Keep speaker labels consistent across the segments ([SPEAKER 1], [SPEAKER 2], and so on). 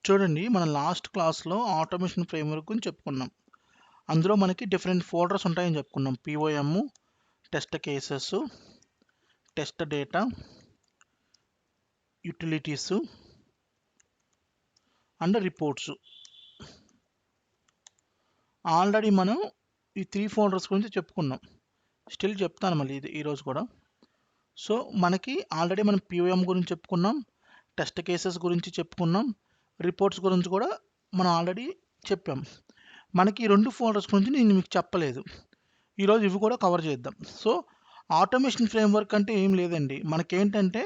[SPEAKER 1] చూడండి మనం లాస్ట్ క్లాస్లో ఆటోమేషన్ ఫ్రేమ్వర్క్ గురించి చెప్పుకున్నాం. అందులో మనకి డిఫరెంట్ ఫోల్డర్స్ ఉంటాయని చెప్పుకున్నాం. POM, test cases, test data, utilities and reports. Already మనం ఈ 3 ఫోల్డర్స్ గురించి చెప్పుకున్నాం. స్టిల్ చెప్తాను మళ్ళీ ఇది ఈరోజు కూడా. సో మనకి ఆల్రెడీ మనం పిఓఎం గురించి చెప్పుకున్నాం, టెస్ట్ కేసెస్ గురించి చెప్పుకున్నాం, రిపోర్ట్స్ గురించి కూడా మనం ఆల్రెడీ చెప్పాం. మనకి ఈ 2 ఫోల్డర్స్ గురించి నేను మీకు చెప్పలేదు. ఈరోజు ఇవి కూడా కవర్ చేద్దాం. సో ఆటోమేషన్ ఫ్రేమ్వర్క్ అంటే ఏం లేదండి, మనకేంటంటే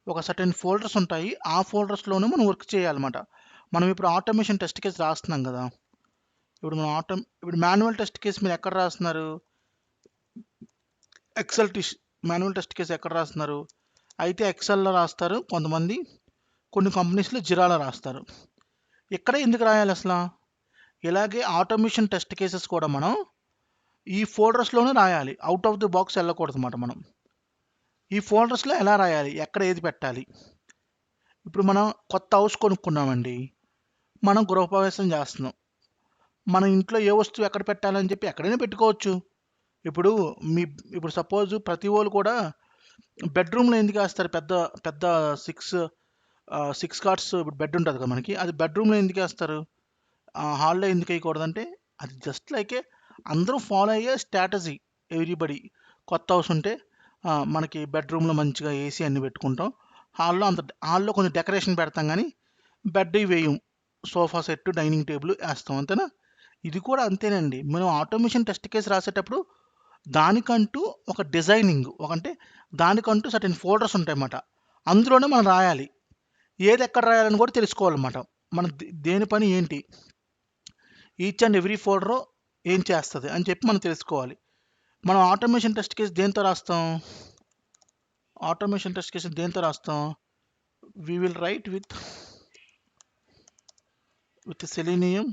[SPEAKER 1] ఒక సర్టెన్ ఫోల్డర్స్ ఉంటాయి, ఆ ఫోల్డర్స్లోనే మనం వర్క్ చేయాలన్నమాట. మనం ఇప్పుడు ఆటోమేషన్ టెస్ట్ కేసు రాస్తున్నాం కదా, ఇప్పుడు మాన్యువల్ టెస్ట్ కేసు మీరు ఎక్కడ రాస్తున్నారు? ఎక్సెల్ మాన్యువల్ టెస్ట్ కేసు ఎక్కడ రాస్తున్నారు? అయితే ఎక్సెల్లో రాస్తారు కొంతమంది, కొన్ని కంపెనీస్లో జిరాలో రాస్తారు. ఇక్కడ ఎందుకు రాయాలి అసలు? ఇలాగే ఆటోమేషన్ టెస్ట్ కేసెస్ కూడా మనం ఈ ఫోల్డర్స్లోనే రాయాలి, అవుట్ ఆఫ్ ది బాక్స్ వెళ్ళకూడదు అన్నమాట. మనం ఈ ఫోల్డర్స్లో ఎలా రాయాలి, ఎక్కడ ఏది పెట్టాలి? ఇప్పుడు మనం కొత్త హౌస్ కొనుక్కున్నామండి, మనం గృహప్రవేశం చేస్తున్నాం, మన ఇంట్లో ఏ వస్తువు ఎక్కడ పెట్టాలని చెప్పి ఎక్కడైనా పెట్టుకోవచ్చు. ఇప్పుడు ఇప్పుడు సపోజ్ ప్రతి వాళ్ళు కూడా బెడ్రూమ్లో ఎందుకు వేస్తారు? పెద్ద పెద్ద సిక్స్ కార్డ్స్ ఇప్పుడు బెడ్ ఉంటుంది కదా మనకి, అది బెడ్రూమ్లో ఎందుకు వేస్తారు? హాల్లో ఎందుకు వేయకూడదంటే అది జస్ట్ లైకే అందరూ ఫాలో అయ్యే స్ట్రాటజీ. ఎవ్రీబడి కొత్త హౌస్ ఉంటే మనకి బెడ్రూమ్లో మంచిగా ఏసీ అన్ని పెట్టుకుంటాం, హాల్లో కొంచెం డెకరేషన్ పెడతాం, కానీ బెడ్ వేయం, సోఫా సెట్, డైనింగ్ టేబుల్ వేస్తాం, అంతేనా? ఇది కూడా అంతేనండి. మనం ఆటోమేషన్ టెస్ట్ కేసు రాసేటప్పుడు దానికంటూ ఒక డిజైనింగ్, అంటే దానికంటూ సర్టెన్ ఫోల్డర్స్ ఉంటాయన్నమాట. అందులోనే మనం రాయాలి, ఏది ఎక్కడ రాయాలని కూడా తెలుసుకోవాలన్నమాట. మన దేని పని ఏంటి, ఈచ్ అండ్ ఎవ్రీ ఫోల్డర్ ఏం చేస్తుంది అని చెప్పి మనం తెలుసుకోవాలి. మనం ఆటోమేషన్ టెస్ట్ కేసు దేంతో రాస్తాం? ఆటోమేషన్ టెస్ట్ కేసు దేంతో రాస్తాం? We will write with selenium,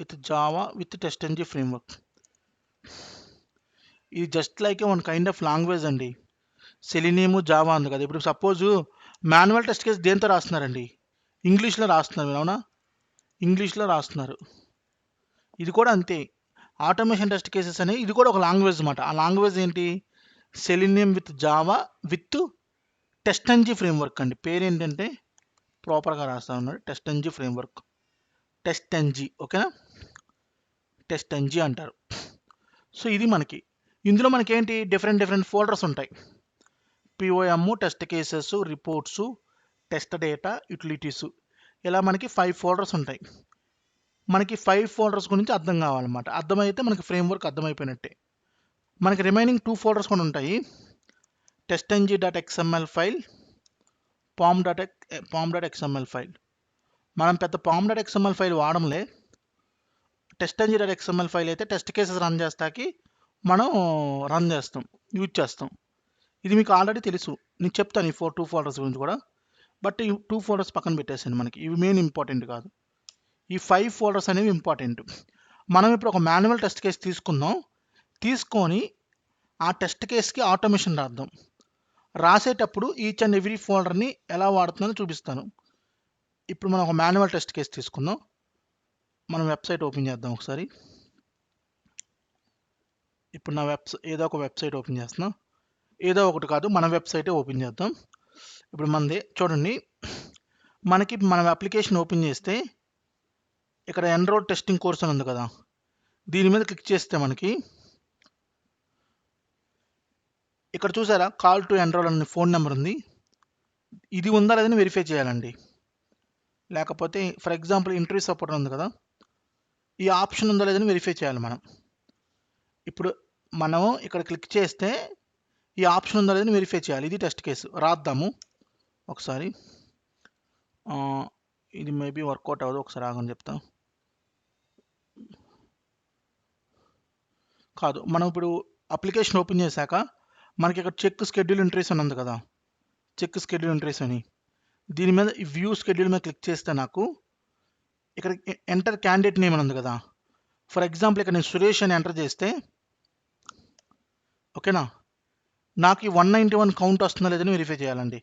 [SPEAKER 1] with Java, with test framework. ఇది just like one kind of language అండి. సెలీనియము, జావా ఉంది కదా. ఇప్పుడు సపోజు మాన్యువల్ టెస్ట్ కేసు దేంతో రాస్తున్నారండి? ఇంగ్లీష్లో రాస్తున్నారు, మీరు అవునా? ఇంగ్లీష్లో రాస్తున్నారు. ఇది కూడా అంతే. ఆటోమేషన్ టెస్ట్ కేసెస్ అనేవి ఇది కూడా ఒక లాంగ్వేజ్ అన్నమాట. ఆ లాంగ్వేజ్ ఏంటి? Selenium with Java with test framework అండి. పేరు ఏంటంటే ప్రాపర్గా రాస్తా ఉన్నాడు, టెస్ట్ ఫ్రేమ్వర్క్, టెస్ట్ ఓకేనా? టెస్ట్ అంటారు. సో ఇది మనకి, ఇందులో మనకేంటి డిఫరెంట్ ఫోల్డర్స్ ఉంటాయి. POM, test cases, reports, test data, utilities, ఇలా మనకి 5 ఫోల్డర్స్ ఉంటాయి. మనకి 5 ఫోల్డర్స్ గురించి అర్థం కావాలన్నమాట. అర్థమైతే మనకి ఫ్రేమ్వర్క్ అర్థమైపోయినట్టే. మనకి రిమైనింగ్ 2 ఫోల్డర్స్ కూడా ఉంటాయి. testng.xml file, pom.xml file. మనం పెద్ద pom.xml ఫైల్ వాడంలే. testng.xml ఫైల్ అయితే టెస్ట్ కేసెస్ రన్ చేస్తాకి మనం రన్ చేస్తాం, యూజ్ చేస్తాం. ఇది మీకు ఆల్రెడీ తెలుసు, నేను చెప్తాను ఈ 2 ఫోల్డర్స్ గురించి కూడా. బట్ ఈ 2 ఫోల్డర్స్ పక్కన పెట్టేసాను, మనకి ఇవి మెయిన్ ఇంపార్టెంట్ కాదు. ఈ 5 ఫోల్డర్స్ అనేవి ఇంపార్టెంట్. మనం ఇప్పుడు ఒక మాన్యువల్ టెస్ట్ కేసు తీసుకొని ఆ టెస్ట్ కేసుకి ఆటోమేషన్ రాద్దాం. రాసేటప్పుడు ఈచ్ అండ్ ఎవ్రీ ఫోల్డర్ని ఎలా వాడుతుందో చూపిస్తాను. ఇప్పుడు మనం ఒక మాన్యువల్ టెస్ట్ కేసు తీసుకుందాం. మనం వెబ్సైట్ ఓపెన్ చేద్దాం ఒకసారి. ఇప్పుడు ఏదో ఒక వెబ్సైట్ ఓపెన్ చేస్తున్నాం, ఏదో ఒకటి కాదు, మన వెబ్సైటే ఓపెన్ చేద్దాం. ఇప్పుడు మనది చూడండి, మనకి మన అప్లికేషన్ ఓపెన్ చేస్తే ఇక్కడ ఎన్రోల్ టెస్టింగ్ కోర్స్ అని ఉంది కదా, దీని మీద క్లిక్ చేస్తే మనకి ఇక్కడ చూసారా, కాల్ టు ఎన్రోల్ అనే ఫోన్ నెంబర్ ఉంది. ఇది ఉందా లేదని వెరిఫై చేయాలండి. లేకపోతే ఫర్ ఎగ్జాంపుల్ ఇంటర్వ్యూ సపోర్ట్ ఉంది కదా, ఈ ఆప్షన్ ఉందా లేదని వెరిఫై చేయాలి మనం. ఇప్పుడు మనం ఇక్కడ క్లిక్ చేస్తే ఈ ఆప్షన్ ఉందా లేదని వెరిఫై చేయాలి. ఇది టెస్ట్ కేసు, రాద్దాము ఒకసారి. ఇది మేబీ వర్కౌట్ అవ్వదు, ఒకసారి ఆగని చెప్తాం. కాదు, మనం ఇప్పుడు అప్లికేషన్ ఓపెన్ చేశాక మనకి ఇక్కడ చెక్ షెడ్యూల్ ఎంట్రీస్ అని ఉంది కదా, చెక్ షెడ్యూల్ ఎంట్రీస్ అని, దీని మీద ఈ వ్యూ షెడ్యూల్ మీద క్లిక్ చేస్తే నాకు ఇక్కడ ఎంటర్ క్యాండిడేట్ నేమ్ అని ఉంది కదా. ఫర్ ఎగ్జాంపుల్ ఇక్కడ నేను సురేష్ అని ఎంటర్ చేస్తే, ఓకేనా, నాకు ఈ 191 కౌంట్ వస్తుందా లేదని వెరిఫై చేయాలండి.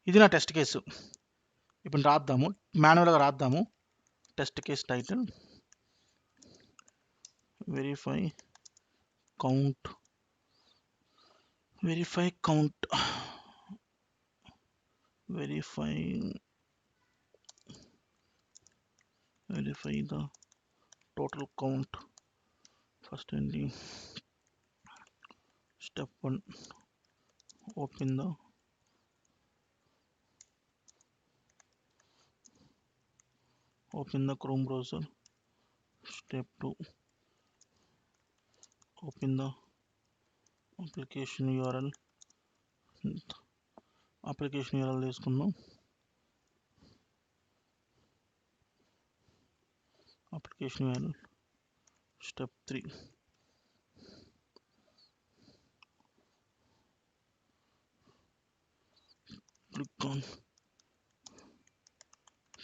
[SPEAKER 1] ఇది నా టెస్ట్ కేసు. ఇప్పుడు రాద్దాము, మాన్యువల్గా రాద్దాము. Test case title verify count, verify count, verify the total count. First ఏంటి, step 1 open the Chrome browser. Step 2 open the application URL. application URL తీసుకుందాం. application URL. Step 3 click on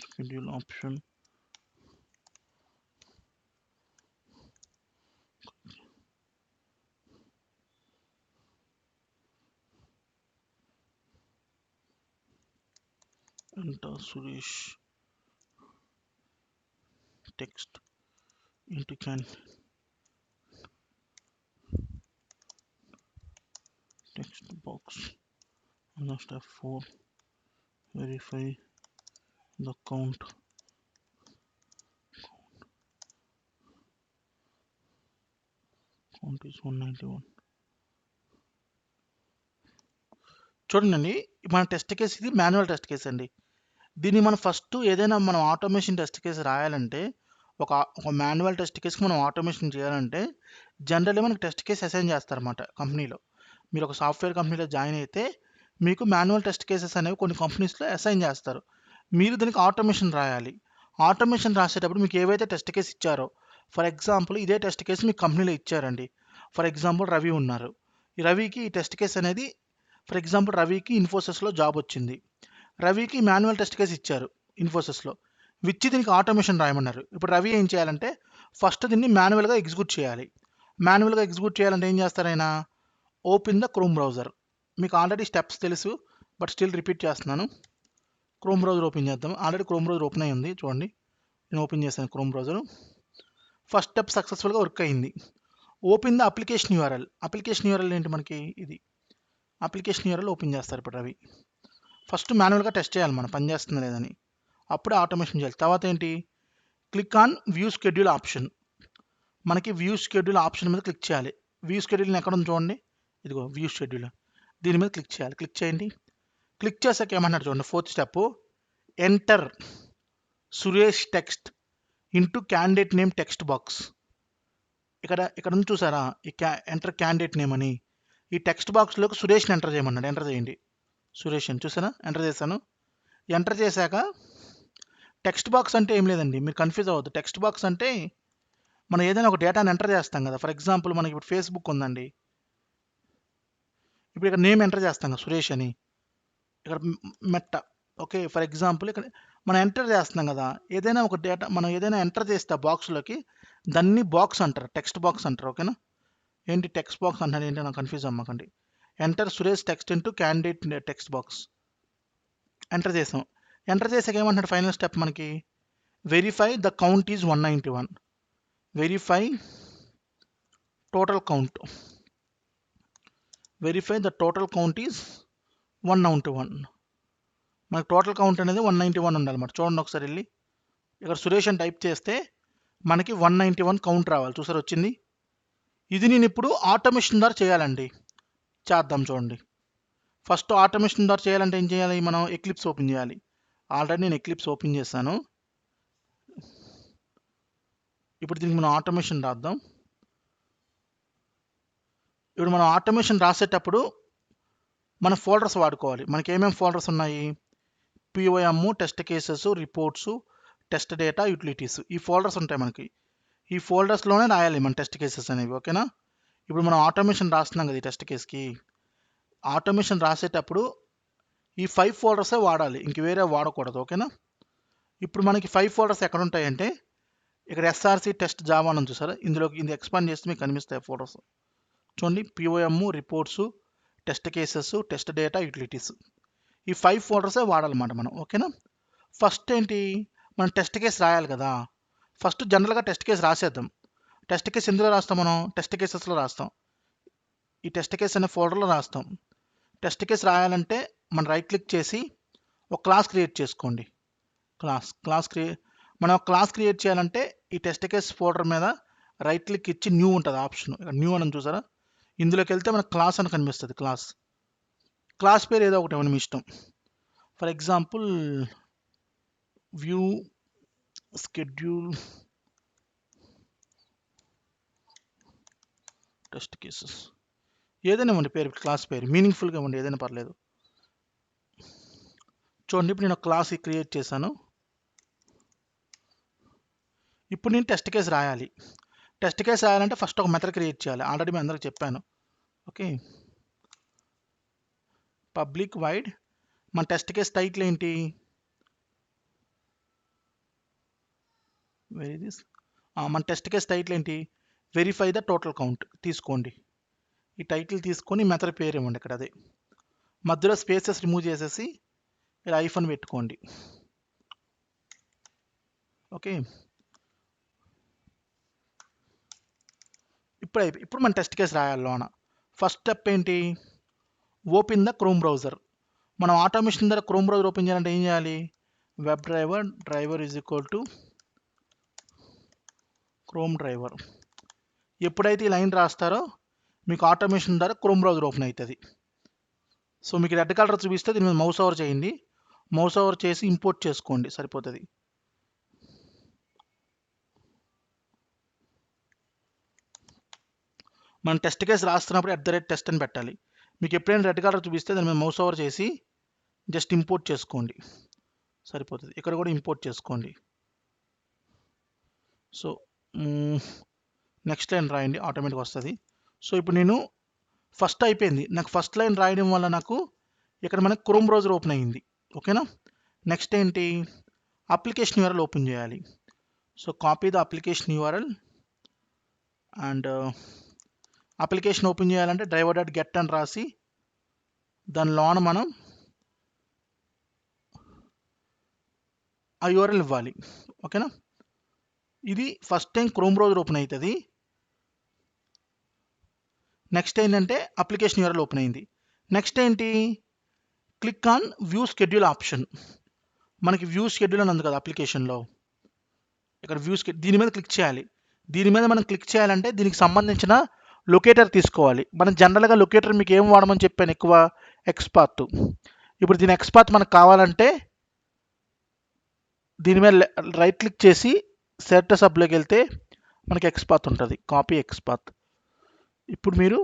[SPEAKER 1] schedule option. Enter Suresh text into text box. Now step 4 verify the count. Count is 191. చూడండి, మన test case ఇది manual test case అండి. దీన్ని మనం first ఏదైనా మనం automation test case రాయాలంటే, ఒక మాన్యువల్ టెస్ట్ కేసుకి మనం ఆటోమేషన్ చేయాలంటే జనరల్లీ మనకి టెస్ట్ కేసు అసైన్ చేస్తారన్నమాట కంపెనీలో. మీరు ఒక సాఫ్ట్వేర్ కంపెనీలో జాయిన్ అయితే మీకు మాన్యువల్ టెస్ట్ కేసెస్ అనేవి కొన్ని కంపెనీస్లో అసైన్ చేస్తారు. మీరు దీనికి ఆటోమేషన్ రాయాలి. ఆటోమేషన్ రాసేటప్పుడు మీకు ఏవైతే టెస్ట్ కేసు ఇచ్చారో, ఫర్ ఎగ్జాంపుల్ ఇదే టెస్ట్ కేసు మీ కంపెనీలో ఇచ్చారండి. ఫర్ ఎగ్జాంపుల్ రవి ఉన్నారు. ఈ రవికి ఈ టెస్ట్ కేసు అనేది, ఫర్ ఎగ్జాంపుల్ రవికి ఇన్ఫోసిస్లో జాబ్ వచ్చింది. రవికి మాన్యువల్ టెస్ట్ కేసు ఇచ్చారు ఇన్ఫోసిస్లో, విచ్చి దీనికి ఆటోమేషన్ రాయమన్నారు. ఇప్పుడు రవి ఏం చేయాలంటే ఫస్ట్ దీన్ని మాన్యువల్గా ఎగ్జిక్యూట్ చేయాలి. మాన్యువల్గా ఎగ్జిక్యూట్ చేయాలంటే ఏం చేస్తారైనా, ఓపెన్ ద క్రోమ్ బ్రౌజర్. మీకు ఆల్రెడీ స్టెప్స్ తెలుసు, బట్ స్టిల్ రిపీట్ చేస్తున్నాను. క్రోమ్ బ్రౌజర్ ఓపెన్ చేద్దాం. ఆల్రెడీ క్రోమ్ బ్రౌజర్ ఓపెన్ అయ్యి ఉంది, చూడండి నేను ఓపెన్ చేశాను క్రోమ్ బ్రౌజర్. ఫస్ట్ స్టెప్ సక్సెస్ఫుల్గా వర్క్ అయింది. Open the application URL. Application URL ఏంటి మనకి, ఇది అప్లికేషన్ యూఆర్ఎల్ ఓపెన్ చేస్తారు. ఇప్పుడు రవి ఫస్ట్ మాన్యువల్గా టెస్ట్ చేయాలి మనం పని చేస్తుంది లేదని, అప్పుడే ఆటోమేషన్ చేయాలి. తర్వాత ఏంటి, click on view schedule option. మనకి వ్యూ షెడ్యూల్ ఆప్షన్ మీద క్లిక్ చేయాలి. వ్యూ షెడ్యూల్ని ఎక్కడ ఉంది చూడండి, ఇదిగో వ్యూ షెడ్యూల్, దీని మీద క్లిక్ చేయాలి. క్లిక్ చేయండి. క్లిక్ చేసాక ఏమన్నాడు చూడండి, fourth step, enter Suresh text into candidate name text box. ఇక్కడ నుంచి చూసారా, ఈ ఎంటర్ క్యాండిడేట్ నేమ్ అని, ఈ టెక్స్ట్ బాక్స్లోకి సురేష్ని ఎంటర్ చేయమన్నాడు. ఎంటర్ చేయండి సురేష్ అని, చూసారా ఎంటర్ చేశాను. ఎంటర్ చేశాక టెక్స్ట్ బాక్స్ అంటే ఏం లేదండి, మీరు కన్ఫ్యూజ్ అవ్వద్దు. టెక్స్ట్ బాక్స్ అంటే మనం ఏదైనా ఒక డేటాని ఎంటర్ చేస్తాం కదా. ఫర్ ఎగ్జాంపుల్ మనకి ఇప్పుడు ఫేస్బుక్ ఉందండి, ఇప్పుడు ఇక్కడ నేమ్ ఎంటర్ చేస్తాం కదా సురేష్ అని, ఇక్కడ మెట్ట, ఓకే. ఫర్ ఎగ్జాంపుల్ ఇక్కడ మనం ఎంటర్ చేస్తున్నాం కదా, ఏదైనా ఒక డేటా మనం ఏదైనా ఎంటర్ చేస్తే బాక్స్లోకి దాన్ని బాక్స్ అంటారు, టెక్స్ట్ బాక్స్ అంటారు, ఓకేనా. ఏంటి టెక్స్ట్ బాక్స్ అంటారు ఏంటి, నాకు కన్ఫ్యూజ్ అమ్మకండి. Enter Suresh text into candidate text box. Enter చేసాం. ఎంటర్ చేసాక ఏమంటాడు ఫైనల్ స్టెప్ మనకి, verify the count is 191. Verify total count. Verify the total count is 191. మనకి టోటల్ కౌంట్ అనేది 191 ఉండాలన్నమాట. చూడండి ఒకసారి వెళ్ళి, ఇక్కడ సురేష్ అని టైప్ చేస్తే మనకి 191 కౌంట్ రావాలి. చూసారు వచ్చింది. ఇది నేను ఇప్పుడు ఆటోమేషన్ ద్వారా చేయాలండి. చేద్దాం చూడండి. ఫస్ట్ ఆటోమేషన్ ద్వారా చేయాలంటే ఏం చేయాలి, మనం ఎక్లిప్స్ ఓపెన్ చేయాలి. ఆల్రెడీ నేను ఎక్లిప్స్ ఓపెన్ చేశాను. ఇప్పుడు దీనికి మనం ఆటోమేషన్ రాద్దాం. ఇప్పుడు మనం ఆటోమేషన్ రాసేటప్పుడు మన ఫోల్డర్స్ వాడుకోవాలి. మనకి ఏమేమి ఫోల్డర్స్ ఉన్నాయి, POM, test cases, reports, test data, utilities, ఈ ఫోల్డర్స్ ఉంటాయి మనకి. ఈ ఫోల్డర్స్లోనే రాయాలి మన టెస్ట్ కేసెస్ అనేవి, ఓకేనా. ఇప్పుడు మనం ఆటోమేషన్ రాస్తున్నాం కదా ఈ టెస్ట్ కేస్కి. ఆటోమేషన్ రాసేటప్పుడు ఈ 5 ఫోల్డర్సే వాడాలి, ఇంక వేరే వాడకూడదు, ఓకేనా. ఇప్పుడు మనకి 5 ఫోల్డర్స్ ఎక్కడ ఉంటాయంటే, ఇక్కడ ఎస్ఆర్సి టెస్ట్ జావా అని చూసారా, ఇందులోకి ఇది ఎక్స్పాండ్ చేస్తే మీకు కనిపిస్తాయి ఫోల్డర్స్. చూడండి, POM, reports, test cases, test data, utilities, ఈ 5 ఫోల్డర్సే వాడాలన్నమాట మనం. ఓకేనా? ఫస్ట్ ఏంటి, మనం టెస్ట్ కేస్ రాయాలి కదా. ఫస్ట్ జనరల్గా టెస్ట్ కేస్ రాసేద్దాం. టెస్ట్ కేస్ ఎందులో రాస్తాం, మనం టెస్ట్ కేసెస్లో రాస్తాం. ఈ టెస్ట్ కేస్ అనే ఫోల్డర్లో రాస్తాం. టెస్ట్ కేస్ రాయాలంటే మనం రైట్ క్లిక్ చేసి ఒక క్లాస్ క్రియేట్ చేసుకోండి. మనం క్లాస్ క్రియేట్ చేయాలంటే ఈ టెస్ట్ కేస్ ఫోల్డర్ మీద రైట్ క్లిక్ ఇచ్చి న్యూ ఉంటుంది ఆప్షన్. ఇక్కడ న్యూ అని చూసారా, ఇందులోకి వెళ్తే మనకు క్లాస్ అని కనిపిస్తుంది. క్లాస్ పేరు ఏదో ఒకటి ఇవ్వండి మీ ఇష్టం. For example view schedule test cases ఏదైనా ఇవ్వండి పేరు, క్లాస్ పేరు మీనింగ్ఫుల్గా ఇవ్వండి, ఏదైనా పర్లేదు. చూడండి, ఇప్పుడు నేను క్లాస్ క్రియేట్ చేశాను. ఇప్పుడు నేను టెస్ట్ కేస్ రాయాలి. టెస్ట్ కేస్ రాయాలంటే ఫస్ట్ ఒక మెథడ్ క్రియేట్ చేయాలి. ఆల్రెడీ మీ అందరికి చెప్పాను. ఓకే, పబ్లిక్ వైడ్ మన టెస్ట్ కేస్ టైటిల్ ఏంటి, మన టెస్ట్ కేస్ టైటిల్ ఏంటి, వెరిఫై ద టోటల్ కౌంట్ తీసుకోండి. ఈ టైటిల్ తీసుకొని మెథడ్ పేరు ఇవ్వండి. ఇక్కడ అదే మధ్యలో స్పేసెస్ రిమూవ్ చేసేసి ఇలా ఐఫోన్ పెట్టుకోండి. ఓకే, ఇప్పుడు మన టెస్ట్ కేస్ రాయాలి లోన. ఫస్ట్ స్టెప్ ఏంటి, ఓపెన్ ద క్రోమ్ బ్రౌజర్. మనం ఆటోమేషన్ ద్వారా క్రోమ్ బ్రౌజర్ ఓపెన్ చేయాలంటే ఏం చేయాలి, web driver is equal to chrome driver. ఎప్పుడైతే ఈ లైన్ రాస్తారో మీకు ఆటోమేషన్ ద్వారా క్రోమ్ బ్రౌజర్ ఓపెన్ అవుతుంది. సో మీకు రెడ్ కలర్ చూపిస్తే దీని మీద మౌస్ ఓవర్ చేయండి. మౌస్ ఓవర్ చేసి ఇంపోర్ట్ చేసుకోండి, సరిపోతుంది. మనం టెస్ట్ కేసు రాస్తున్నప్పుడు @test అని పెట్టాలి. మీకు ఎప్పుడైనా రెడ్ కలర్ చూపిస్తే దాని మీద మౌస్ ఓవర్ చేసి జస్ట్ ఇంపోర్ట్ చేసుకోండి, సరిపోతుంది. ఇక్కడ కూడా ఇంపోర్ట్ చేసుకోండి. సో నెక్స్ట్ లైన్ రాయండి, ఆటోమేటిక్గా వస్తుంది. సో ఇప్పుడు నేను ఫస్ట్ అయిపోయింది. నాకు ఫస్ట్ లైన్ రాయడం వల్ల నాకు ఇక్కడ మనకు క్రోమ్ బ్రౌజర్ ఓపెన్ అయ్యింది. ఓకేనా? నెక్స్ట్ ఏంటి, అప్లికేషన్ URL ఓపెన్ చేయాలి. So copy the application URL and application open చేయాలంటే driver.get అని రాసి దానిలోన మనం ఆ URL ఇవ్వాలి. ఓకేనా? ఇది first time chrome browser open అవుతుంది. నెక్స్ట్ ఏంటంటే అప్లికేషన్ URL ఓపెన్ అయింది. నెక్స్ట్ ఏంటి, click on view schedule option. మనకి వ్యూ షెడ్యూల్ అని ఉంది కదా అప్లికేషన్లో, ఇక్కడ దీని మీద క్లిక్ చేయాలి. దీని మీద మనం క్లిక్ చేయాలంటే దీనికి సంబంధించిన లొకేటర్ తీసుకోవాలి. మనం జనరల్గా లొకేటర్ మీకు ఏం వాడమని చెప్పాను, ఎక్కువ ఎక్స్పాత్. ఇప్పుడు దీని ఎక్స్పాత్ మనకు కావాలంటే దీని మీద రైట్ క్లిక్ చేసి సెట్ సబ్లోకి వెళ్తే మనకి ఎక్స్పాత్ ఉంటుంది, కాపీ ఎక్స్పాత్. ఇప్పుడు మీరు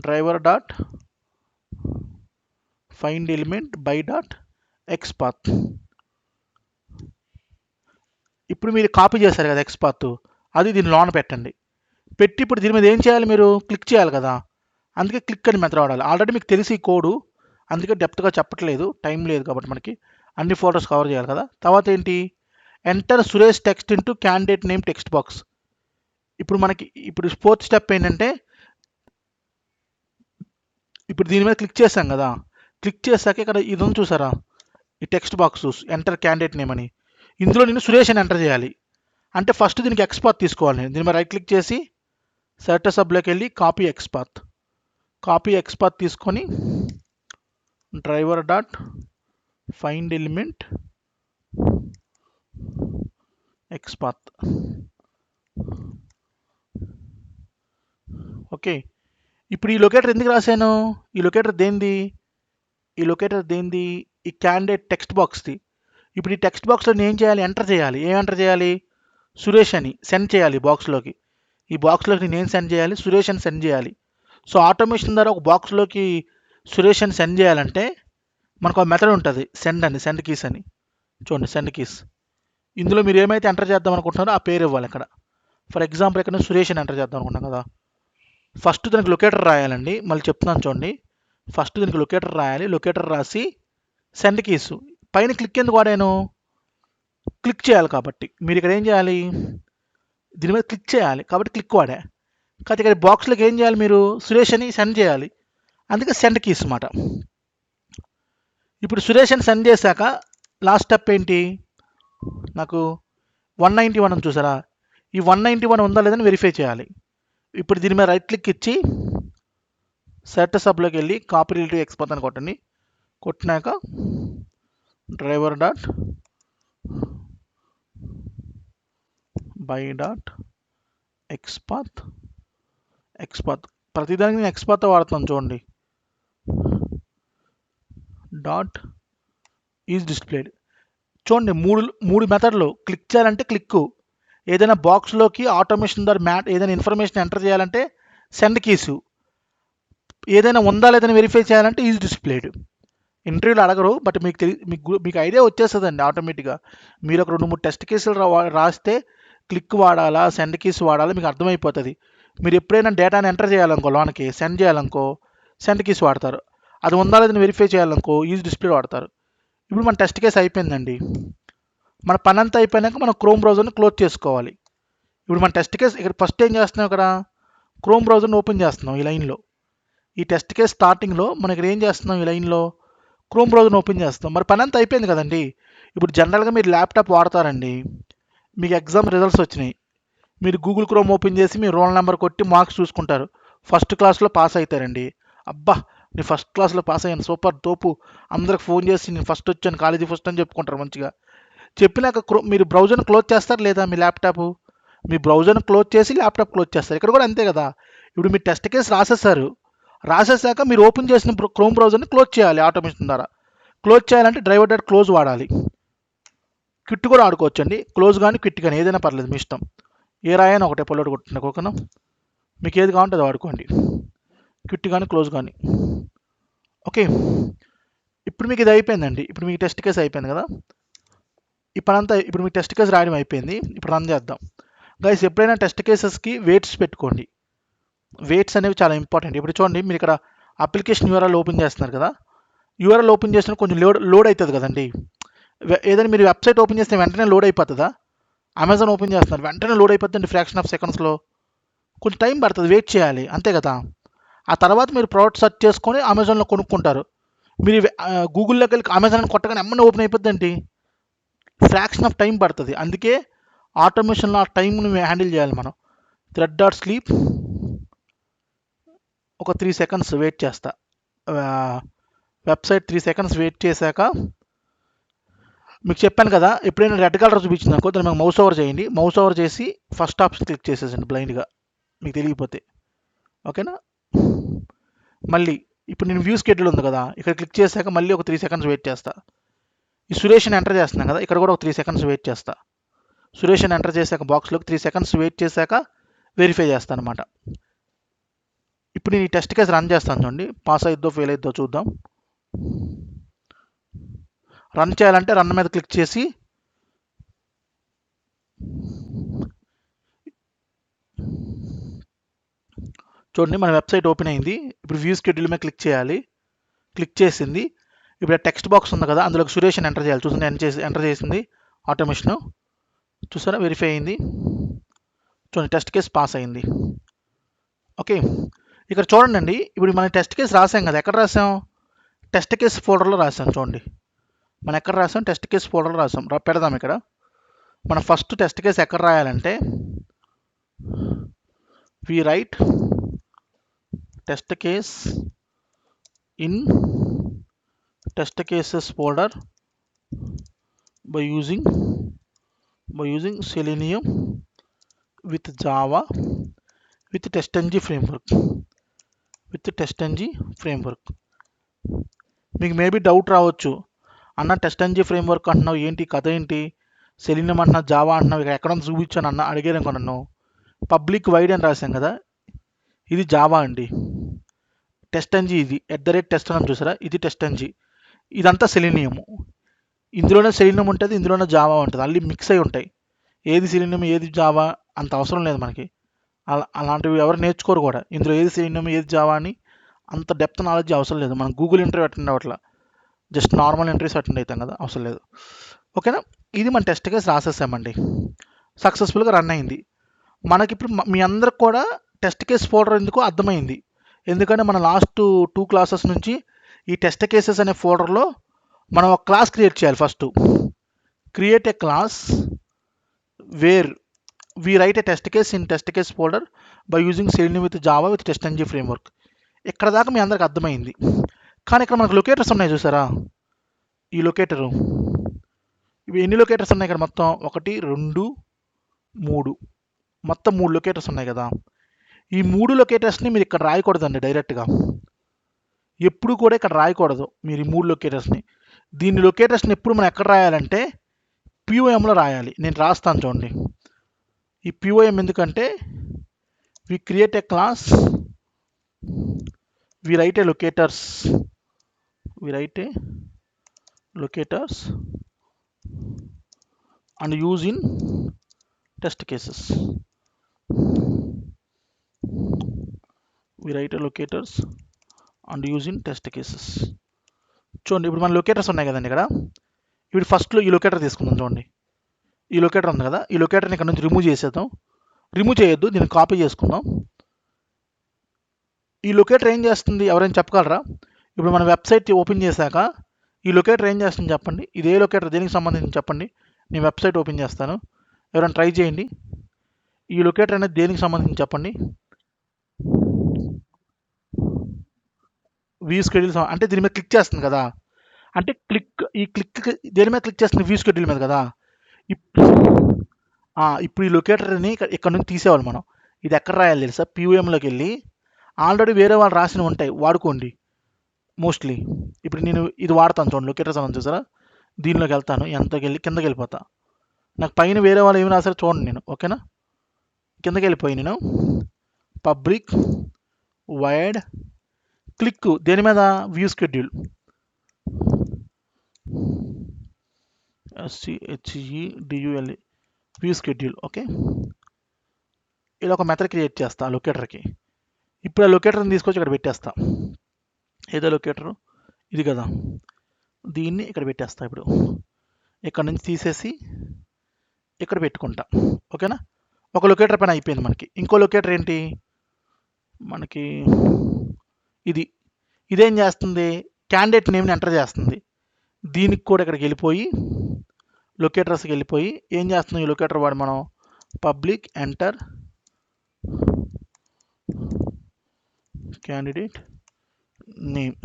[SPEAKER 1] driver.findElementBy.XPath ఇప్పుడు మీరు కాపీ చేశారు కదా ఎక్స్పాత్, అది దీని లోన పెట్టండి. పెట్టి ఇప్పుడు దీని మీద ఏం చేయాలి, మీరు క్లిక్ చేయాలి కదా, అందుకే క్లిక్ అని మెథడ్ వాడాలి. ఆల్రెడీ మీకు తెలిసి ఈ కోడు, అందుకే డెప్త్గా చెప్పట్లేదు, టైం లేదు కాబట్టి మనకి అన్ని ఫోటోస్ కవర్ చేయాలి కదా. తర్వాత ఏంటి, enter Suresh text into candidate name text box. ఇప్పుడు ఫోర్త్ స్టెప్ ఏంటంటే, ఇప్పుడు దీని మీద క్లిక్ చేశాం కదా, క్లిక్ చేశాక ఇక్కడ ఇది ఉంది చూసారా, ఈ text box enter candidate name అని, ఇందులో నేను సురేష్ అని ఎంటర్ చేయాలి. అంటే ఫస్ట్ దీనికి ఎక్స్పాత్ తీసుకోవాలి. నేను దీని మీద రైట్ క్లిక్ చేసి సెర్చ్ సబ్లోకి వెళ్ళి కాపీ ఎక్స్పాత్ తీసుకొని driver.findElementXpath. ఓకే, ఇప్పుడు ఈ లొకేటర్ ఎందుకు రాశాను, ఈ లొకేటర్ దేంది, ఈ క్యాండిడేట్ టెక్స్ట్ బాక్స్ది. ఇప్పుడు ఈ టెక్స్ట్ బాక్స్లో నేను ఏం చేయాలి, ఎంటర్ చేయాలి, సురేష్ అని సెండ్ చేయాలి బాక్స్లోకి. ఈ బాక్స్లోకి నేను సెండ్ చేయాలి, సురేష్ అని సెండ్ చేయాలి. సో ఆటోమేషన్ ద్వారా ఒక బాక్స్లోకి సురేష్ అని సెండ్ చేయాలంటే మనకు ఒక మెథడ్ ఉంటుంది, సెండ్ కీస్ అని. చూడండి, సెండ్ కీస్. ఇందులో మీరు ఏమైతే ఎంటర్ చేద్దాం అనుకుంటున్నారో ఆ పేరు ఇవ్వాలి. ఇక్కడ ఫర్ ఎగ్జాంపుల్ ఇక్కడ సురేష్ అని ఎంటర్ చేద్దాం అనుకుంటాం కదా, ఫస్ట్ దానికి లొకేటర్ రాయాలండి. మళ్ళీ చెప్తున్నాను చూడండి, ఫస్ట్ దీనికి లొకేటర్ రాయాలి. లొకేటర్ రాసి సెండ్ కీస్ పైన క్లిక్ ఎందుకు వాడాను, క్లిక్ చేయాలి కాబట్టి. మీరు ఇక్కడ ఏం చేయాలి, దీని మీద క్లిక్ చేయాలి కాబట్టి క్లిక్ వాడా. కాబట్టి ఇక్కడ బాక్స్లోకి ఏం చేయాలి, మీరు సురేష్ అని సెండ్ చేయాలి, అందుకే సెండ్ కీస్ అన్నమాట. ఇప్పుడు సురేష్ని సెండ్ చేశాక లాస్ట్ స్టెప్ ఏంటి, నాకు 191 అని చూసారా, ఈ 191 ఉందా లేదని వెరిఫై చేయాలి. ఇప్పుడు దీని మీద రైట్ క్లిక్ ఇచ్చి స్టేటస్ సబ్లోకి వెళ్ళి కాపీ రిలేటివ్ ఎక్స్పాత్ అని కొట్టండి. కొట్టినాక driver dot by dot XPath ప్రతిదానికి నేను ఎక్స్పాత్ వాడుతున్నాను చూడండి. Dot is displayed. చూడండి మూడు మెథడ్లు. క్లిక్ చేయాలంటే క్లిక్, ఏదైనా బాక్స్లోకి ఆటోమేషన్ ద్వారా ఏదైనా ఇన్ఫర్మేషన్ ఎంటర్ చేయాలంటే సెండ్ కీసు, ఏదైనా ఉందా లేదని వెరిఫై చేయాలంటే ఈజ్ డిస్ప్లేడ్. ఇంటర్వ్యూలో అడగరు, బట్ మీకు ఐడియా వచ్చేస్తుందండి ఆటోమేటిక్గా. మీరు ఒక 2-3 టెస్ట్ కేసులు రాస్తే క్లిక్ వాడాలా సెండ్ కీస్ వాడాలా మీకు అర్థమైపోతుంది. మీరు ఎప్పుడైనా డేటాని ఎంటర్ చేయాలనుకో లోనికి సెండ్ చేయాలనుకో సెండ్ కీస్ వాడతారు, అది ఉందా లేదని వెరిఫై చేయాలనుకో ఈజ్ డిస్ప్లే వాడతారు. ఇప్పుడు మన టెస్ట్ కేసు అయిపోయిందండి. మన పని అంతా అయిపోయినాక మనం క్రోమ్ బ్రౌజర్ని క్లోజ్ చేసుకోవాలి. ఇప్పుడు మన టెస్ట్ కేసు ఇక్కడ ఫస్ట్ ఏం చేస్తున్నాం, ఇక్కడ క్రోమ్ బ్రౌజర్ని ఓపెన్ చేస్తున్నాం ఈ లైన్లో. ఈ టెస్ట్ కేసు స్టార్టింగ్లో మనం ఇక్కడ ఏం చేస్తున్నాం, ఈ లైన్లో క్రోమ్ బ్రౌజర్ని ఓపెన్ చేస్తాం. మరి పని అంతా అయిపోయింది కదండి. ఇప్పుడు జనరల్గా మీరు ల్యాప్టాప్ వాడతారండి, మీకు ఎగ్జామ్ రిజల్ట్స్ వచ్చినాయి, మీరు గూగుల్ క్రోమ్ ఓపెన్ చేసి మీ రోల్ నెంబర్ కొట్టి మార్క్స్ చూసుకుంటారు. ఫస్ట్ క్లాస్లో పాస్ అవుతారండి. అబ్బా నేను ఫస్ట్ క్లాస్లో పాస్ అయ్యాను, సూపర్ తోపు, అందరికి ఫోన్ చేసి నేను ఫస్ట్ వచ్చాను, కాలేజీ ఫస్ట్ అని చెప్పుకుంటారు మంచిగా. చెప్పినాక మీరు బ్రౌజర్ని క్లోజ్ చేస్తారు లేదా, మీ ల్యాప్టాప్ మీ బ్రౌజర్ని క్లోజ్ చేసి ల్యాప్టాప్ క్లోజ్ చేస్తారు. ఇక్కడ కూడా అంతే కదా. ఇప్పుడు మీరు టెస్ట్ కేసు రాసేసాక మీరు ఓపెన్ చేసిన క్రోమ్ బ్రౌజర్ని క్లోజ్ చేయాలి ఆటోమేషన్ ద్వారా. క్లోజ్ చేయాలంటే డ్రైవర్ డాట్ క్లోజ్ వాడాలి. క్విట్ కూడా ఆడుకోవచ్చండి, క్లోజ్ కానీ క్విట్ కానీ ఏదైనా పర్లేదు మీ ఇష్టం. ఏ రాయని ఒకటే పొల్లటి కొట్టిన కోకను మీకు ఏది కావాలంటే వాడుకోండి, క్విట్ కానీ క్లోజ్ కానీ. ఓకే, ఇప్పుడు మీకు ఇది అయిపోయిందండి. ఇప్పుడు మీకు టెస్ట్ కేసు అయిపోయింది కదా. ఇప్పుడు మీకు టెస్ట్ కేసు రాయడం అయిపోయింది. ఇప్పుడు రన్ చేద్దాం. గైస్ ఎప్పుడైనా టెస్ట్ కేసెస్కి వెయిట్స్ పెట్టుకోండి. వెయిట్స్ అనేవి చాలా ఇంపార్టెంట్. ఇప్పుడు చూడండి, మీరు ఇక్కడ అప్లికేషన్ యూఆర్ఎల్ ఓపెన్ చేస్తున్నారు కదా, యూఆర్ఎల్ ఓపెన్ చేసిన కొంచెం లోడ్ అవుతుంది కదండి. ఏదైనా మీరు వెబ్సైట్ ఓపెన్ చేస్తే వెంటనే లోడ్ అయిపోతుందా, అమెజాన్ ఓపెన్ చేస్తున్నారు వెంటనే లోడ్ అయిపోతుంది ఫ్రాక్షన్ ఆఫ్ సెకండ్స్లో. కొంచెం టైం పడుతుంది, వెయిట్ చేయాలి అంతే కదా. ఆ తర్వాత మీరు ప్రోడక్ట్ సెర్చ్ చేసుకొని అమెజాన్లో కొనుక్కుంటారు. మీరు గూగుల్లోకి వెళ్ళి అమెజాన్ కొట్టగానే ఎమ్మనే ఓపెన్ అయిపోద్దండి, ఫ్రాక్షన్ ఆఫ్ టైం పడుతుంది. అందుకే ఆటోమేషన్లో ఆ టైంని హ్యాండిల్ చేయాలి మనం. థ్రెడ్ డాట్ స్లీప్ ఒక 3 సెకండ్స్ వెయిట్ చేస్తా. వెబ్సైట్ 3 సెకండ్స్ వెయిట్ చేశాక మీకు చెప్పాను కదా, ఎప్పుడైనా రెడ్ కలర్ చూపించింది అనుకో దాన్ని మీకు మౌస్ ఓవర్ చేయండి. మౌస్ ఓవర్ చేసి ఫస్ట్ ఆప్షన్ క్లిక్ చేసేసండి బ్లైండ్గా, మీకు తెలియకపోతే. ఓకేనా. మళ్ళీ ఇప్పుడు నేను వ్యూ స్కెడ్యూల్ ఉంది కదా, ఇక్కడ క్లిక్ చేశాక మళ్ళీ ఒక 3 సెకండ్స్ వెయిట్ చేస్తా. ఈ సురేష్ని ఎంటర్ చేస్తున్నాను కదా, ఇక్కడ కూడా ఒక 3 సెకండ్స్ వెయిట్ చేస్తా. సురేష్ని ఎంటర్ చేశాక బాక్స్లోకి 3 సెకండ్స్ వెయిట్ చేశాక వెరిఫై చేస్తాను అనమాట. ఇప్పుడు నేను ఈ టెస్ట్ కేసు రన్ చేస్తాను చూడండి, పాస్ అయిద్దో ఫెయిల్ అయిద్దో చూద్దాం. రన్ చేయాలంటే రన్ మీద క్లిక్ చేసి చూడండి మన వెబ్సైట్ ఓపెన్ అయింది. ఇప్పుడు వ్యూ స్కెడ్యూల్ మీద క్లిక్ చేయాలి. క్లిక్ చేసింది. ఇప్పుడు టెక్స్ట్ బాక్స్ ఉంది కదా, అందులోకి సురేష్ని ఎంటర్ చేయాలి. చూసింది ఎంటర్ చేసింది ఆటోమేషన్, చూసారా వెరిఫై అయింది. చూడండి టెస్ట్ కేసు పాస్ అయింది. ఓకే, ఇక్కడ చూడండి. ఇప్పుడు మన టెస్ట్ కేసు రాసాం కదా, ఎక్కడ రాసాం, టెస్ట్ కేసు ఫోల్డర్లో రాసాం. చూడండి మనం ఎక్కడ రాసాం, టెస్ట్ కేసు ఫోల్డర్లో రాసాం. పెడదాం ఇక్కడ. మన ఫస్ట్ టెస్ట్ కేసు ఎక్కడ రాయాలంటే we write test case in test cases folder by using Selenium with Java with TestNG framework. మీకు మేబీ డౌట్ రావచ్చు, అన్న TestNG ఫ్రేమ్వర్క్ అంటున్నావు ఏంటి, కథ ఏంటి, సెలీనియం అంటున్నావు, జావా అంటున్నావు, ఇక్కడ ఎక్కడ చూపించాను అన్న అడిగారు అనుకో నన్ను. పబ్లిక్ వైడ్ అని రాశాం కదా, ఇది జావా అండి. TestNG ఇది @test అని చూసారా, ఇది TestNG. ఇదంతా సెలీనియము. ఇందులోనే సెలీనియం ఉంటుంది, ఇందులోనే జావా ఉంటుంది, అన్నీ మిక్స్ అయి ఉంటాయి. ఏది సెలీనియం ఏది జావా అంత అవసరం లేదు మనకి. అలాంటివి ఎవరు నేర్చుకోరు కూడా. ఇందులో ఏది సెలీనియం ఏది జావా అని అంత డెప్త్ నాలెడ్జ్ అవసరం లేదు. మనం గూగుల్ ఇంటర్వ్యూ అటెండ్ అవ్వట్లా, జస్ట్ నార్మల్ ఇంటర్వ్యూస్ అటెండ్ అవుతాం కదా, అవసరం లేదు. ఓకేనా. ఇది మన టెస్ట్ కేసు రాసేసామండి, సక్సెస్ఫుల్గా రన్ అయింది. మనకి ఇప్పుడు మీ అందరికి కూడా టెస్ట్ కేస్ ఫోల్డర్ ఎందుకో అర్థమైంది. ఎందుకంటే మన లాస్ట్ 2 క్లాసెస్ నుంచి ఈ టెస్ట్ కేసెస్ అనే ఫోల్డర్లో మనం ఒక క్లాస్ క్రియేట్ చేయాలి first. Create a class where we write a test case in test case folder by using Selenium with Java with TestNG framework. ఇక్కడ దాకా మీ అందరికి అర్థమైంది. కానీ ఇక్కడ మనకు లొకేటర్స్ ఉన్నాయి చూసారా, ఈ లొకేటరు, ఇవి ఎన్ని లొకేటర్స్ ఉన్నాయి ఇక్కడ మొత్తం 1 2 3, మొత్తం 3 లొకేటర్స్ ఉన్నాయి కదా. ఈ 3 లొకేటర్స్ని మీరు ఇక్కడ రాయకూడదండి డైరెక్ట్గా, ఎప్పుడు కూడా ఇక్కడ రాయకూడదు మీరు ఈ 3 లొకేటర్స్ని. దీని లొకేటర్స్ని ఎప్పుడు మనం ఎక్కడ రాయాలంటే POMలో రాయాలి. నేను రాస్తాను చూడండి. ఈ POM ఎందుకంటే we create a class, we write a locators and use in test cases. We write a locators and use in test cases. చూడండి ఇప్పుడు మన లొకేటర్స్ ఉన్నాయి కదండి ఇక్కడ. ఇప్పుడు ఫస్ట్లో ఈ లొకేటర్ తీసుకుందాం చూడండి. ఈ లొకేటర్ ఉంది కదా, ఈ లొకేటర్ని ఇక్కడ నుంచి రిమూవ్ చేసేద్దాం. రిమూవ్ చేయొద్దు, దీన్ని కాపీ చేసుకుందాం. ఈ లొకేటర్ ఏం చేస్తుంది ఎవరైనా చెప్పగలరా? ఇప్పుడు మన వెబ్సైట్ ఓపెన్ చేశాక ఈ లొకేటర్ ఏం చేస్తుంది చెప్పండి. ఇదే లొకేటర్ దేనికి సంబంధించి చెప్పండి. నేను వెబ్సైట్ ఓపెన్ చేస్తాను, ఎవరైనా ట్రై చేయండి. ఈ లొకేటర్ అనేది దేనికి సంబంధించి చెప్పండి. వ్యూ షెడ్యూల్ అంటే దీని మీద క్లిక్ చేస్తుంది కదా, అంటే ఈ క్లిక్ దేని మీద క్లిక్ చేస్తుంది, వ్యూ షెడ్యూల్ మీద కదా. ఇప్పుడు ఈ లొకేటర్ని ఇక్కడ నుంచి తీసేవాళ్ళు మనం. ఇది ఎక్కడ రాయాలి తెలుసా, POMలోకి వెళ్ళి ఆల్రెడీ వేరే వాళ్ళు రాసినవి ఉంటాయి వాడుకోండి మోస్ట్లీ. ఇప్పుడు నేను ఇది వాడతాను చూడండి, లొకేటర్స్ అని చూసారా, దీనిలోకి వెళ్తాను, ఎంతకి వెళ్ళి కిందకి వెళ్ళిపోతా. నాకు పైన వేరే వాళ్ళు ఏమి రాసారో చూడండి నేను, ఓకేనా. కిందకి వెళ్ళిపోయి నేను పబ్లిక్ వైడ్ క్లిక్ దేని మీద, view schedule, SCHEDULE view schedule. Okay, ఇలా ఒక మెథడ్ క్రియేట్ చేస్తా లొకేటర్కి. ఇప్పుడు ఆ లొకేటర్ని తీసుకొచ్చి ఇక్కడ పెట్టేస్తా. ఏదో లొకేటరు ఇది కదా, దీన్ని ఇక్కడ పెట్టేస్తా. ఇప్పుడు ఇక్కడ నుంచి తీసేసి ఇక్కడ పెట్టుకుంటా, ఓకేనా. ఒక లొకేటర్ పైన అయిపోయింది మనకి. ఇంకో లొకేటర్ ఏంటి మనకి, ఇదేం చేస్తుంది, క్యాండిడేట్ నేమ్ని ఎంటర్ చేస్తుంది. దీనికి కూడా ఇక్కడికి వెళ్ళిపోయి లొకేటర్స్కి వెళ్ళిపోయి ఏం చేస్తుంది, ఈ లొకేటర్ వాడు మనం public enter candidate name,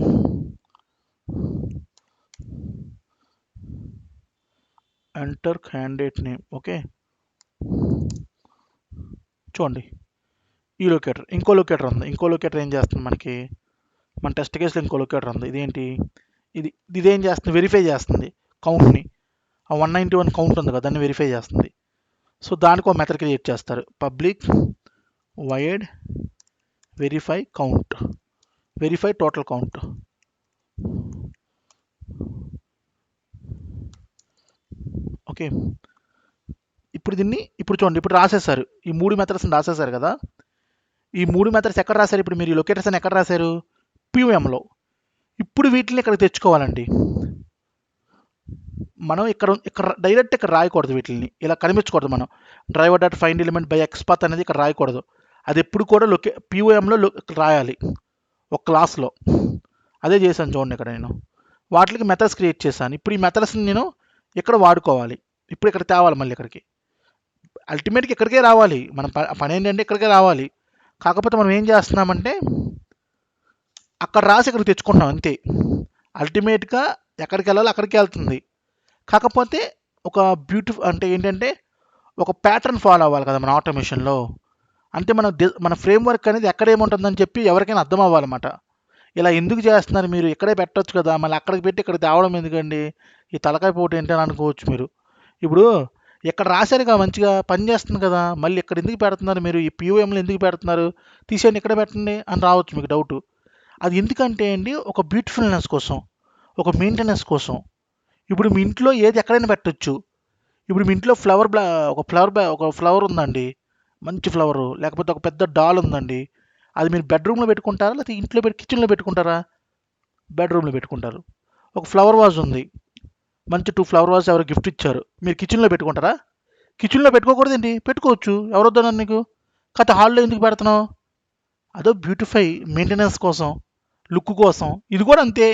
[SPEAKER 1] enter candidate name. Okay, చూడండి ఈ లొకేటర్. ఇంకో లొకేటర్ ఉంది, ఇంకో లొకేటర్ ఏం చేస్తుంది మనకి, మన టెస్ట్ కేసులో ఇంకో లొకేటర్ ఉంది. ఇదేంటి, ఇదేం చేస్తుంది, వెరిఫై చేస్తుంది కౌంట్ని. ఆ 191 కౌంట్ ఉంది కదా, దాన్ని వెరిఫై చేస్తుంది. సో దానికి ఒక మెథడ్ క్రియేట్ చేస్తారు, public wide verify count, verify total count. Okay, ఇప్పుడు దీన్ని చూడండి, ఇప్పుడు రాసేసారు, ఈ 3 మెథడ్స్ని రాసేసారు కదా. ఈ 3 మెథడ్స్ ఎక్కడ రాశారు, ఇప్పుడు మీరు ఈ లొకేటర్స్ అని ఎక్కడ రాశారు, POMలో. ఇప్పుడు వీటిని ఇక్కడ తెచ్చుకోవాలండి మనం. ఇక్కడ డైరెక్ట్ ఇక్కడ రాయకూడదు, వీటిని ఇలా కనిపించకూడదు. మనం driver dot find element by XPath అనేది ఇక్కడ రాయకూడదు. అది ఎప్పుడు కూడా POMలో రాయాలి, ఒక క్లాస్లో. అదే చేశాను చూడండి ఇక్కడ నేను. వాటికి మెథడ్స్ క్రియేట్ చేశాను. ఇప్పుడు ఈ మెథడ్స్ని నేను ఇక్కడ వాడుకోవాలి. ఇప్పుడు ఇక్కడ తేవాలి, మళ్ళీ ఇక్కడికి అల్టిమేట్గా ఇక్కడికే రావాలి. మనం పని ఏంటంటే ఇక్కడికే రావాలి. కాకపోతే మనం ఏం చేస్తున్నామంటే అక్కడ రాసి ఇక్కడికి తెచ్చుకుంటాం అంతే. అల్టిమేట్గా ఎక్కడికి వెళ్ళాలి అక్కడికి వెళ్తుంది. కాకపోతే ఒక అంటే ఏంటంటే ఒక ప్యాటర్న్ ఫాలో అవ్వాలి కదా మన ఆటోమేషన్లో. అంటే మన ఫ్రేమ్వర్క్ అనేది ఎక్కడ ఏముంటుందని చెప్పి ఎవరికైనా అర్థం అవ్వాలన్నమాట. ఇలా ఎందుకు చేస్తున్నారు మీరు, ఇక్కడే పెట్టవచ్చు కదా, మళ్ళీ అక్కడికి పెట్టి ఇక్కడ తేవడం ఎందుకండి, ఈ తలకాయ పోటీ ఏంటి అని అనుకోవచ్చు మీరు. ఇప్పుడు ఇక్కడ రాశారుగా మంచిగా పని చేస్తుంది కదా, మళ్ళీ ఇక్కడ ఎందుకు పెడుతున్నారు మీరు, ఈ POMలో ఎందుకు పెడుతున్నారు, తీసేయండి ఇక్కడ పెట్టండి అని రావచ్చు మీకు డౌట్. అది ఎందుకంటే అండి ఒక బ్యూటిఫుల్నెస్ కోసం, ఒక మెయింటెనెన్స్ కోసం. ఇప్పుడు మీ ఇంట్లో ఏది ఎక్కడైనా పెట్టచ్చు. ఇప్పుడు మీ ఇంట్లో ఒక ఫ్లవర్ ఉందండి, మంచి ఫ్లవరు, లేకపోతే ఒక పెద్ద డాల్ ఉందండి, అది మీరు బెడ్రూమ్లో పెట్టుకుంటారా లేకపోతే ఇంట్లో కిచెన్లో పెట్టుకుంటారా, బెడ్రూమ్లో పెట్టుకుంటారు. ఒక ఫ్లవర్ వాజ్ ఉంది, మంచి 2 ఫ్లవర్ వాజ్ ఎవరు గిఫ్ట్ ఇచ్చారు, మీరు కిచెన్లో పెట్టుకుంటారా, కిచెన్లో పెట్టుకోకూడదండి, పెట్టుకోవచ్చు, ఎవరు వద్దన్నారు నీకు, కాకపోతే హాల్లో ఎందుకు పెడుతున్నావు, అదో బ్యూటిఫై మెయింటెనెన్స్ కోసం, లుక్ కోసం. ఇది కూడా అంతే,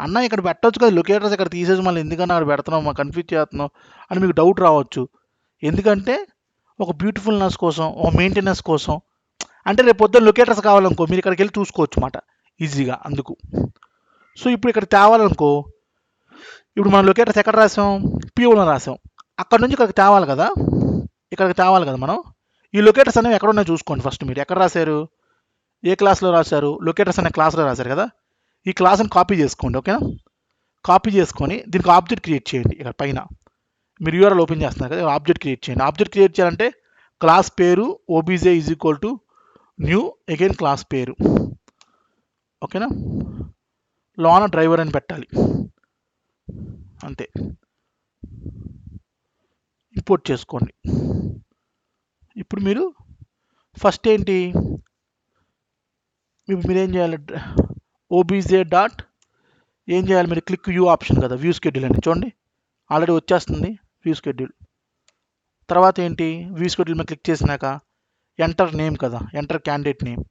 [SPEAKER 1] అన్న ఇక్కడ పెట్టొచ్చు కదా, లొకేటర్స్ ఇక్కడ తీసేసి మళ్ళీ ఎందుకన్నా అక్కడ పెడుతున్నావు, మాకు కన్ఫ్యూజ్ చేస్తున్నావు అని మీకు డౌట్ రావచ్చు. ఎందుకంటే ఒక బ్యూటిఫుల్నెస్ కోసం, ఒక మెయింటెనెన్స్ కోసం, అంటే రేపు పొద్దున్న లొకేటర్స్ కావాలనుకో మీరు ఇక్కడికి వెళ్ళి చూసుకోవచ్చు అన్నమాట ఈజీగా. అందుకు సో ఇప్పుడు ఇక్కడ తేవాలనుకో, ఇప్పుడు మనం లొకేటర్స్ ఎక్కడ రాసాం, పిఓలో రాసాం, అక్కడ నుంచి ఇక్కడికి తేవాలి కదా, ఇక్కడికి తేవాలి కదా మనం. ఈ లొకేటర్స్ అనేవి ఎక్కడ ఉన్నాయో చూసుకోండి. ఫస్ట్ మీరు ఎక్కడ రాశారు, ఏ క్లాస్లో రాశారు, లొకేటర్స్ అనే క్లాస్లో రాశారు కదా, ఈ క్లాస్ని కాపీ చేసుకోండి. ఓకేనా, కాపీ చేసుకొని దీనికి ఆబ్జెక్ట్ క్రియేట్ చేయండి. ఇక్కడ పైన మీరు యూఆర్ఎల్ ఓపెన్ చేస్తున్నారు కదా, ఆబ్జెక్ట్ క్రియేట్ చేయండి. ఆబ్జెక్ట్ క్రియేట్ చేయాలంటే క్లాస్ పేరు OBJ is equal to new again class పేరు. ఓకేనా, లోన డ్రైవర్ అని పెట్టాలి అంతే. ఇంపోర్ట్ చేసుకోండి. ఇప్పుడు మీరు ఫస్ట్ ఏంటి, మీరేం చేయాలి, ఓబీజే డాట్ ఏం చేయాలి, మీరు క్లిక్ వ్యూ ఆప్షన్ కదా, వ్యూ షెడ్యూల్ అని చూడండి ఆల్రెడీ వచ్చేస్తుంది వ్యూ షెడ్యూల్. తర్వాత ఏంటి, వ్యూ షెడ్యూల్ మీద క్లిక్ చేసినాక ఎంటర్ నేమ్ కదా, ఎంటర్ క్యాండిడేట్ నేమ్,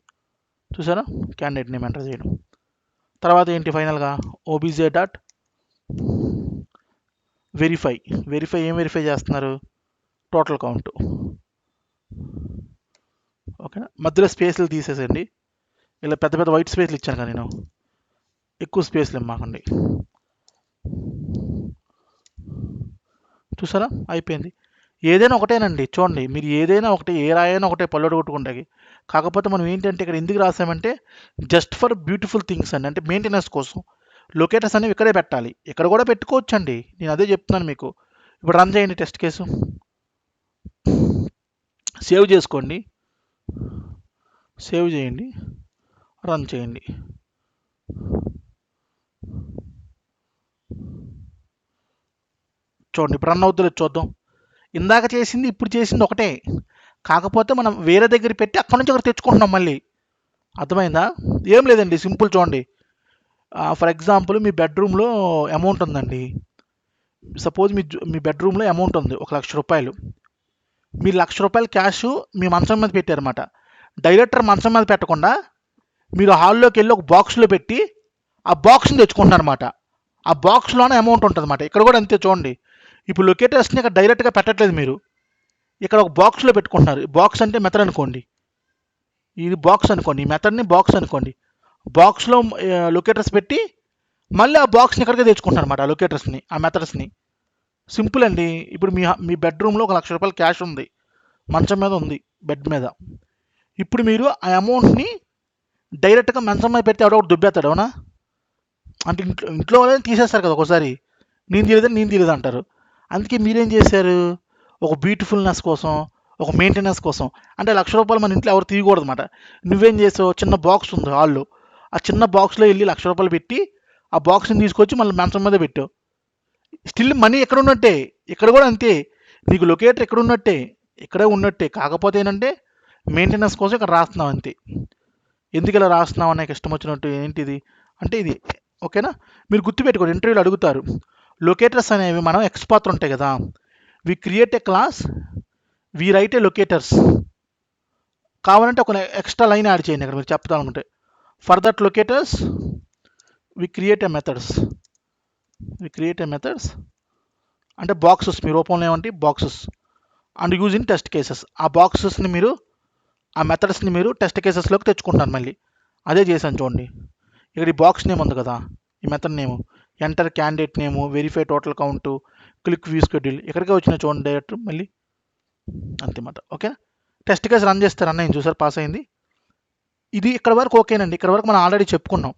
[SPEAKER 1] చూసారా క్యాండిడేట్ నేమ్ ఎంటర్ చేయడం. తర్వాత ఏంటి ఫైనల్గా ఓబీజే డాట్ వెరిఫై, వెరిఫై ఏం వెరిఫై చేస్తున్నారు, టోటల్ కౌంట్. ఓకేనా, మధ్యలో స్పేస్లు తీసేసండి, ఇలా పెద్ద పెద్ద వైట్ స్పేస్లు ఇచ్చాను కదా నేను, ఎక్కువ స్పేస్లు ఇమ్మాకండి. చూసారా అయిపోయింది. ఏదైనా ఒకటేనండి, చూడండి మీరు ఏదైనా ఒకటే, ఏ రాయైనా ఒకటే పల్లెడు కొట్టుకుంటాయి. కాకపోతే మనం ఏంటంటే ఇక్కడ ఎందుకు రాసామంటే జస్ట్ ఫర్ బ్యూటిఫుల్ థింగ్స్ అండి, అంటే మెయింటెనెన్స్ కోసం. లొకేటర్స్ అనేవి ఇక్కడే పెట్టాలి, ఇక్కడ కూడా పెట్టుకోవచ్చు అండి, నేను అదే చెప్తున్నాను మీకు. ఇప్పుడు రన్ చేయండి టెస్ట్ కేసు, సేవ్ చేసుకోండి, సేవ్ చేయండి, రన్ చేయండి. చూడండి ఇప్పుడు రన్ అవుతుందో చూద్దాం. ఇందాక చేసింది ఇప్పుడు చేసింది ఒకటే, కాకపోతే మనం వేరే దగ్గర పెట్టి అక్కడ నుంచి ఒకటి తెచ్చుకుంటున్నాం మళ్ళీ. అర్థమైందా, ఏం లేదండి సింపుల్. చూడండి ఫర్ ఎగ్జాంపుల్ మీ బెడ్రూమ్లో అమౌంట్ ఉందండి, సపోజ్ మీ బెడ్రూమ్లో అమౌంట్ ఉంది 1,00,000 రూపాయలు. మీరు 1,00,000 రూపాయలు క్యాష్ మీ మంచం మీద పెట్టారన్నమాట. డైరెక్టర్ మంచం మీద పెట్టకుండా మీరు హాల్లోకి వెళ్ళి ఒక బాక్స్లో పెట్టి ఆ బాక్స్ని తెచ్చుకుంటున్నారు అనమాట. ఆ బాక్స్లోనే అమౌంట్ ఉంటుంది అన్నమాట. ఇక్కడ కూడా అంతే చూడండి, ఇప్పుడు లొకేటర్స్ని ఇక్కడ డైరెక్ట్గా పెట్టట్లేదు, మీరు ఇక్కడ ఒక బాక్స్లో పెట్టుకుంటున్నారు. బాక్స్ అంటే మెథడ్ అనుకోండి, ఇది బాక్స్ అనుకోండి, ఈ మెథడ్ని బాక్స్ అనుకోండి. బాక్స్లో లొకేటర్స్ పెట్టి మళ్ళీ ఆ బాక్స్ని ఇక్కడికే తెచ్చుకుంటారు అనమాట, ఆ లొకేటర్స్ని, ఆ మెథడ్స్ని. సింపుల్ అండి. ఇప్పుడు మీ బెడ్రూమ్లో 1,00,000 రూపాయలు క్యాష్ ఉంది, మంచం మీద ఉంది, బెడ్ మీద. ఇప్పుడు మీరు ఆ అమౌంట్ని డైరెక్ట్గా మంచం మీద పెడితే ఎవడో ఒకటి దుబ్బేస్తాడు, అవునా? అంటే ఇంట్లో వాళ్ళని తీసేస్తారు కదా ఒకసారి, నేను తీయలేదు అంటారు. అందుకే మీరేం చేశారు, ఒక బ్యూటిఫుల్నెస్ కోసం, ఒక మెయింటెనెన్స్ కోసం, అంటే 1,00,000 రూపాయలు మన ఇంట్లో ఎవరు తీయకూడదు అనమాట. నువ్వేం చేసావు, చిన్న బాక్స్ ఉంది హాల్లో, ఆ చిన్న బాక్స్లో వెళ్ళి 1,00,000 రూపాయలు పెట్టి ఆ బాక్స్ని తీసుకొచ్చి మళ్ళీ మంచం మీద పెట్టావు. స్టిల్ మనీ ఎక్కడ ఉన్నట్టే, ఇక్కడ కూడా అంతే, నీకు లొకేటర్ ఎక్కడ ఉన్నట్టే, ఇక్కడే ఉన్నట్టే. కాకపోతే ఏంటంటే మెయింటెనెన్స్ కోసం ఇక్కడ రాస్తున్నావు అంతే. ఎందుకు ఇలా రాస్తున్నావు అనే ఇష్టం వచ్చినట్టు ఏంటిది అంటే ఇది. ఓకేనా, మీరు గుర్తుపెట్టుకోండి, ఇంటర్వ్యూలో అడుగుతారు. లొకేటర్స్ అనేవి మనం ఎక్స్పాత్ర ఉంటాయి కదా, we create a class, we write a locators. కావాలంటే ఒక ఎక్స్ట్రా లైన్ యాడ్ చేయండి ఇక్కడ మీరు చెప్తానుకుంటే, for that locators we create a methods, we create a methods అంటే బాక్సెస్, మీ రూపంలో ఏమంటే boxes and use in test cases. ఆ బాక్సెస్ని మీరు, ఆ మెథడ్స్ని మీరు టెస్ట్ కేసెస్లోకి తెచ్చుకుంటారు మళ్ళీ. అదే చేశాను చూడండి. ఇక్కడ ఈ బాక్స్ నేమ్ ఉంది కదా, ఈ మెథడ్ నేము ఎంటర్ క్యాండిడేట్ నేము, verify total count, click view schedule, ఇక్కడికే వచ్చిన చూడండి డైరెక్ట్ మళ్ళీ అంతేమాట. ఓకే, టెస్ట్ కేసు రన్ చేస్తే రన్ అయింది, చూసారు పాస్ అయింది. ఇది ఇక్కడ వరకు ఓకేనండి, ఇక్కడ వరకు మనం ఆల్రెడీ చెప్పుకున్నాం.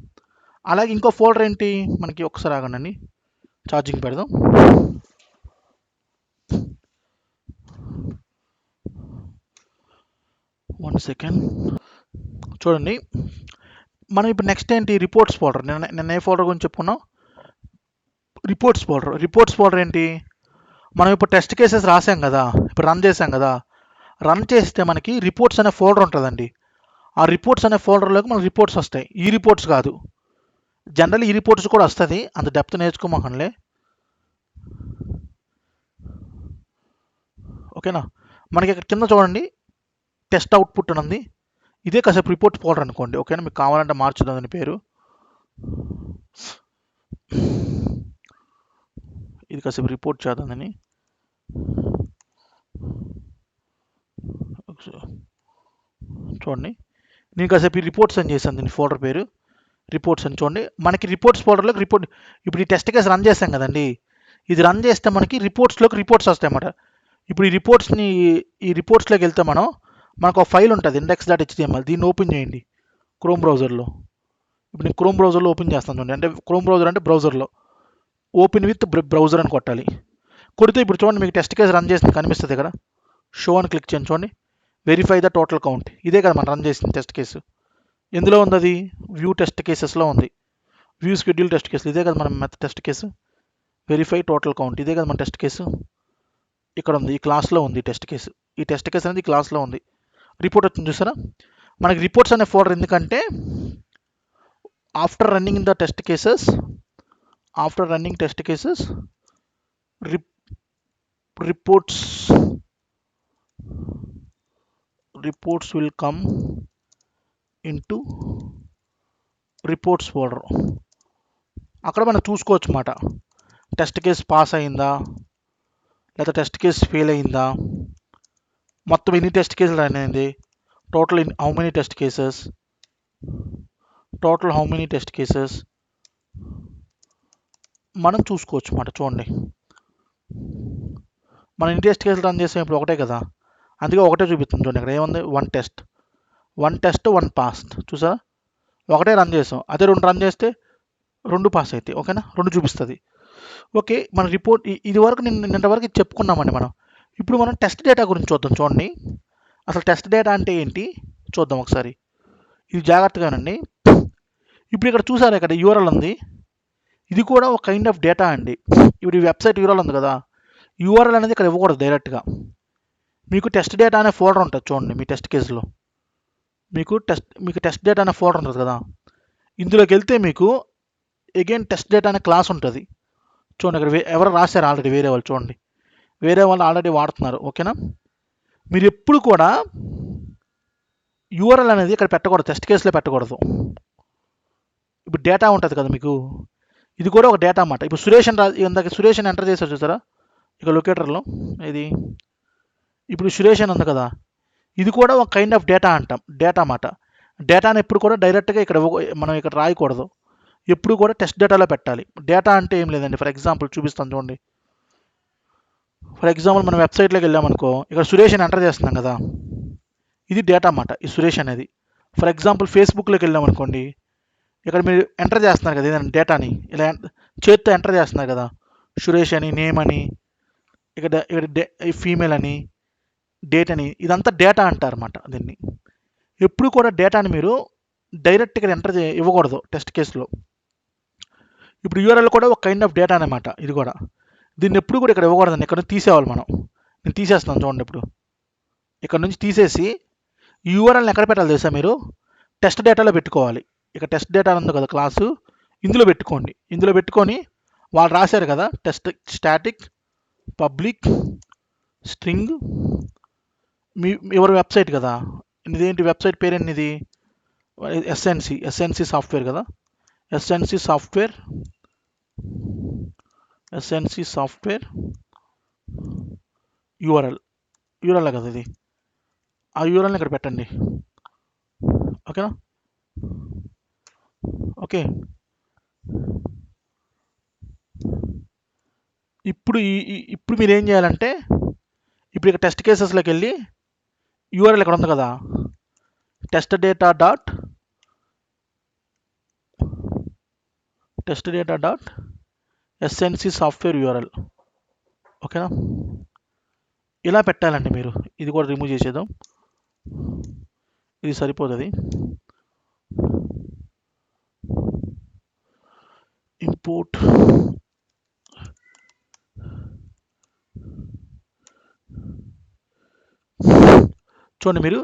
[SPEAKER 1] అలాగే ఇంకో ఫోల్డర్ ఏంటి మనకి, ఒకసారి ఆగండి, ఛార్జింగ్ పెడదాం. వన్ సెకండ్ చూడండి. మనం ఇప్పుడు నెక్స్ట్ ఏంటి, రిపోర్ట్స్ ఫోల్డర్. నిన్న ఏ ఫోల్డర్ గురించి చెప్పుకున్నాం, రిపోర్ట్స్ ఫోల్డర్. రిపోర్ట్స్ ఫోల్డర్ ఏంటి, మనం ఇప్పుడు టెస్ట్ కేసెస్ రాసాం కదా, ఇప్పుడు రన్ చేసాం కదా, రన్ చేస్తే మనకి రిపోర్ట్స్ అనే ఫోల్డర్ ఉంటుందండి. ఆ రిపోర్ట్స్ అనే ఫోల్డర్లోకి మనకి రిపోర్ట్స్ వస్తాయి. ఈ రిపోర్ట్స్ కాదు, జనరల్ ఈ రిపోర్ట్స్ కూడా వస్తుంది, అంత డెప్త్ నేర్చుకోమాకండి. ఓకేనా, మనకి ఇక్కడ కింద చూడండి టెస్ట్ అవుట్పుట్ అని ఉంది, ఇదే కాసేపు రిపోర్ట్ ఫోల్డర్ అనుకోండి. ఓకేనా, మీకు కావాలంటే మార్చుదాం దాని పేరు. ఇది కాసేపు రిపోర్ట్ చేద్దామని. చూడండి, నేను కాసేపు ఈ రిపోర్ట్స్ అని చేశాను, దీని ఫోల్డర్ పేరు రిపోర్ట్స్ అని. చూడండి, మనకి రిపోర్ట్స్ ఫోల్డర్లోకి రిపోర్ట్, ఇప్పుడు ఈ టెస్ట్ కేసు రన్ చేస్తాం కదండి, ఇది రన్ చేస్తే మనకి రిపోర్ట్స్లోకి రిపోర్ట్స్ వస్తాయి అన్నమాట. ఇప్పుడు ఈ రిపోర్ట్స్లోకి వెళ్తే మనకు ఒక ఫైల్ ఉంటుంది, index.html. దీన్ని ఓపెన్ చేయండి క్రోమ్ బ్రౌజర్లో. ఇప్పుడు నేను క్రోమ్ బ్రౌజర్లో ఓపెన్ చేస్తాను చూడండి, అంటే క్రోమ్ బ్రౌజర్ అంటే బ్రౌజర్లో ఓపెన్ విత్ బ్రౌజర్ అని కొట్టాలి. కొడితే ఇప్పుడు చూడండి, మీకు టెస్ట్ కేసు రన్ చేసింది కనిపిస్తుంది ఇక్కడ. షో అని క్లిక్ చేయండి. చూడండి, వెరిఫై ద టోటల్ కౌంట్. ఇదే కదా మనం రన్ చేసింది టెస్ట్ కేసు. ఎందులో ఉంది అది? వ్యూ టెస్ట్ కేసెస్లో ఉంది. వ్యూ షెడ్యూల్ టెస్ట్ కేసు ఇదే కదా మన test case. Verify total count ఇదే కదా మన టెస్ట్ కేసు. ఇక్కడ ఉంది, ఈ క్లాస్లో ఉంది టెస్ట్ కేసు. ఈ టెస్ట్ కేసు అనేది ఈ క్లాస్లో ఉంది. రిపోర్ట్ వచ్చింది చూసారా? మనకి రిపోర్ట్స్ అనే ఫోల్డర్ ఎందుకంటే after running the test cases, after running test cases reports will come into reports folder. అక్కడ మనం చూసుకోవచ్చు అన్నమాట, టెస్ట్ కేసు పాస్ అయిందా లేదా టెస్ట్ కేసు ఫెయిల్ అయిందా, మొత్తం ఎన్ని టెస్ట్ కేసులు రన్ అయింది, total how many test cases, మనం చూసుకోవచ్చు అన్నమాట. చూడండి, మనం ఎన్ని టెస్ట్ కేసులు రన్ చేసాం ఇప్పుడు ఒకటే కదా, అందుకే ఒకటే చూపిస్తుంది. చూడండి, ఇక్కడ ఏముంది, వన్ టెస్ట్ వన్ పాస్. చూసారా, ఒకటే రన్ చేసాం, అదే రెండు రన్ చేస్తే రెండు పాస్ అవుతాయి. ఓకేనా, రెండు చూపిస్తుంది. ఓకే, మన రిపోర్ట్ ఇది వరకు నిన్నటి వరకు చెప్పుకున్నామండి మనం. ఇప్పుడు మనం టెస్ట్ డేటా గురించి చూద్దాం. చూడండి, అసలు టెస్ట్ డేటా అంటే ఏంటి చూద్దాం ఒకసారి. ఇది జాగ్రత్తగానండి. ఇప్పుడు ఇక్కడ చూసారా, ఇక్కడ యూఆర్ఎల్ ఉంది, ఇది కూడా ఒక కైండ్ ఆఫ్ డేటా అండి. ఇప్పుడు ఈ వెబ్సైట్ యూఆర్ఎల్ ఉంది కదా, యూఆర్ఎల్ అనేది ఇక్కడ ఇవ్వకూడదు డైరెక్ట్గా. మీకు టెస్ట్ డేటా అనే ఫోల్డర్ ఉంటుంది చూడండి, మీ టెస్ట్ కేసులో మీకు టెస్ట్ డేటా అనే ఫోల్డర్ ఉంటుంది కదా, ఇందులోకి వెళ్తే మీకు అగైన్ టెస్ట్ డేటా అనే క్లాస్ ఉంటుంది. చూడండి, ఇక్కడ ఎవరు రాశారు ఆల్రెడీ, వేరే వాళ్ళు. చూడండి, వేరే వాళ్ళు ఆల్రెడీ వాడుతున్నారు. ఓకేనా, మీరు ఎప్పుడు కూడా యూఆర్ఎల్ అనేది ఇక్కడ పెట్టకూడదు, టెస్ట్ కేసులో పెట్టకూడదు. ఇప్పుడు డేటా ఉంటుంది కదా మీకు, ఇది కూడా ఒక డేటా అన్నమాట. ఇప్పుడు ఇందాక సురేష్ అని ఎంటర్ చేశారు చూసారా, ఇక లొకేటర్లో ఇది. ఇప్పుడు సురేష్ అని ఉంది కదా, ఇది కూడా ఒక కైండ్ ఆఫ్ డేటా అంటాం, డేటా అన్నమాట. డేటాని ఎప్పుడు కూడా డైరెక్ట్గా మనం ఇక్కడ రాయకూడదు, ఎప్పుడు కూడా టెస్ట్ డేటాలో పెట్టాలి. డేటా అంటే ఏం లేదండి, ఫర్ ఎగ్జాంపుల్ చూపిస్తాను చూడండి. ఫర్ ఎగ్జాంపుల్ మనం వెబ్సైట్లోకి వెళ్ళామనుకో, ఇక్కడ సురేష్ అని ఎంటర్ చేస్తున్నాం కదా, ఇది డేటా అన్నమాట, ఈ సురేష్ అనేది. ఫర్ ఎగ్జాంపుల్ ఫేస్బుక్లోకి వెళ్ళామనుకోండి, ఇక్కడ మీరు ఎంటర్ చేస్తున్నారు కదా ఏదైనా డేటాని, ఇలా చేత్తో ఎంటర్ చేస్తున్నారు కదా, సురేష్ అని, నేమ్ అని, ఇక్కడ ఫీమేల్ అని, డేట్ అని, ఇదంతా డేటా అంటారు అన్నమాట. దీన్ని ఎప్పుడు కూడా డేటాని మీరు డైరెక్ట్గా ఎంటర్ ఇవ్వకూడదు టెస్ట్ కేసులో. ఇప్పుడు యూఆర్ఎల్ కూడా ఒక కైండ్ ఆఫ్ డేటా అనమాట, ఇది కూడా. దీన్ని ఎప్పుడు కూడా ఇక్కడ ఇవ్వకూడదండి, ఇక్కడ నుంచి తీసేవాలి మనం. నేను తీసేస్తున్నాను చూడండి. ఇప్పుడు ఇక్కడ నుంచి తీసేసి యూఆర్ఎల్ని ఎక్కడ పెట్టాలి తెలుసా, మీరు టెస్ట్ డేటాలో పెట్టుకోవాలి. ఇక టెస్ట్ డేటా ఉంది కదా క్లాసు, ఇందులో పెట్టుకోండి. ఇందులో పెట్టుకొని వాళ్ళు రాశారు కదా, టెస్ట్ స్టాటిక్ పబ్లిక్ స్ట్రింగ్, ఎవరి వెబ్సైట్ కదా, ఇదేంటి వెబ్సైట్ పేరు ఎన్నిది, ఎస్ఎన్సి సాఫ్ట్వేర్ కదా, ఎస్ఎన్సి సాఫ్ట్వేర్ యూఆర్ఎల్ కదా ఇది. ఆ యూఆర్ఎల్ని ఇక్కడ పెట్టండి. ఓకేనా, ఓకే. ఇప్పుడు మీరు ఏం చేయాలంటే, ఇప్పుడు ఇక టెస్ట్ కేసెస్లోకి వెళ్ళి యూఆర్ఎల్ ఇక్కడ ఉంది కదా, test data dot SNC software URL. ఓకేనా, ఇలా పెట్టాలండి మీరు. ఇది కూడా రిమూవ్ చేసేద్దాం, ఇది సరిపోతుంది. ఇంపోర్ట్ చూడండి, మీరు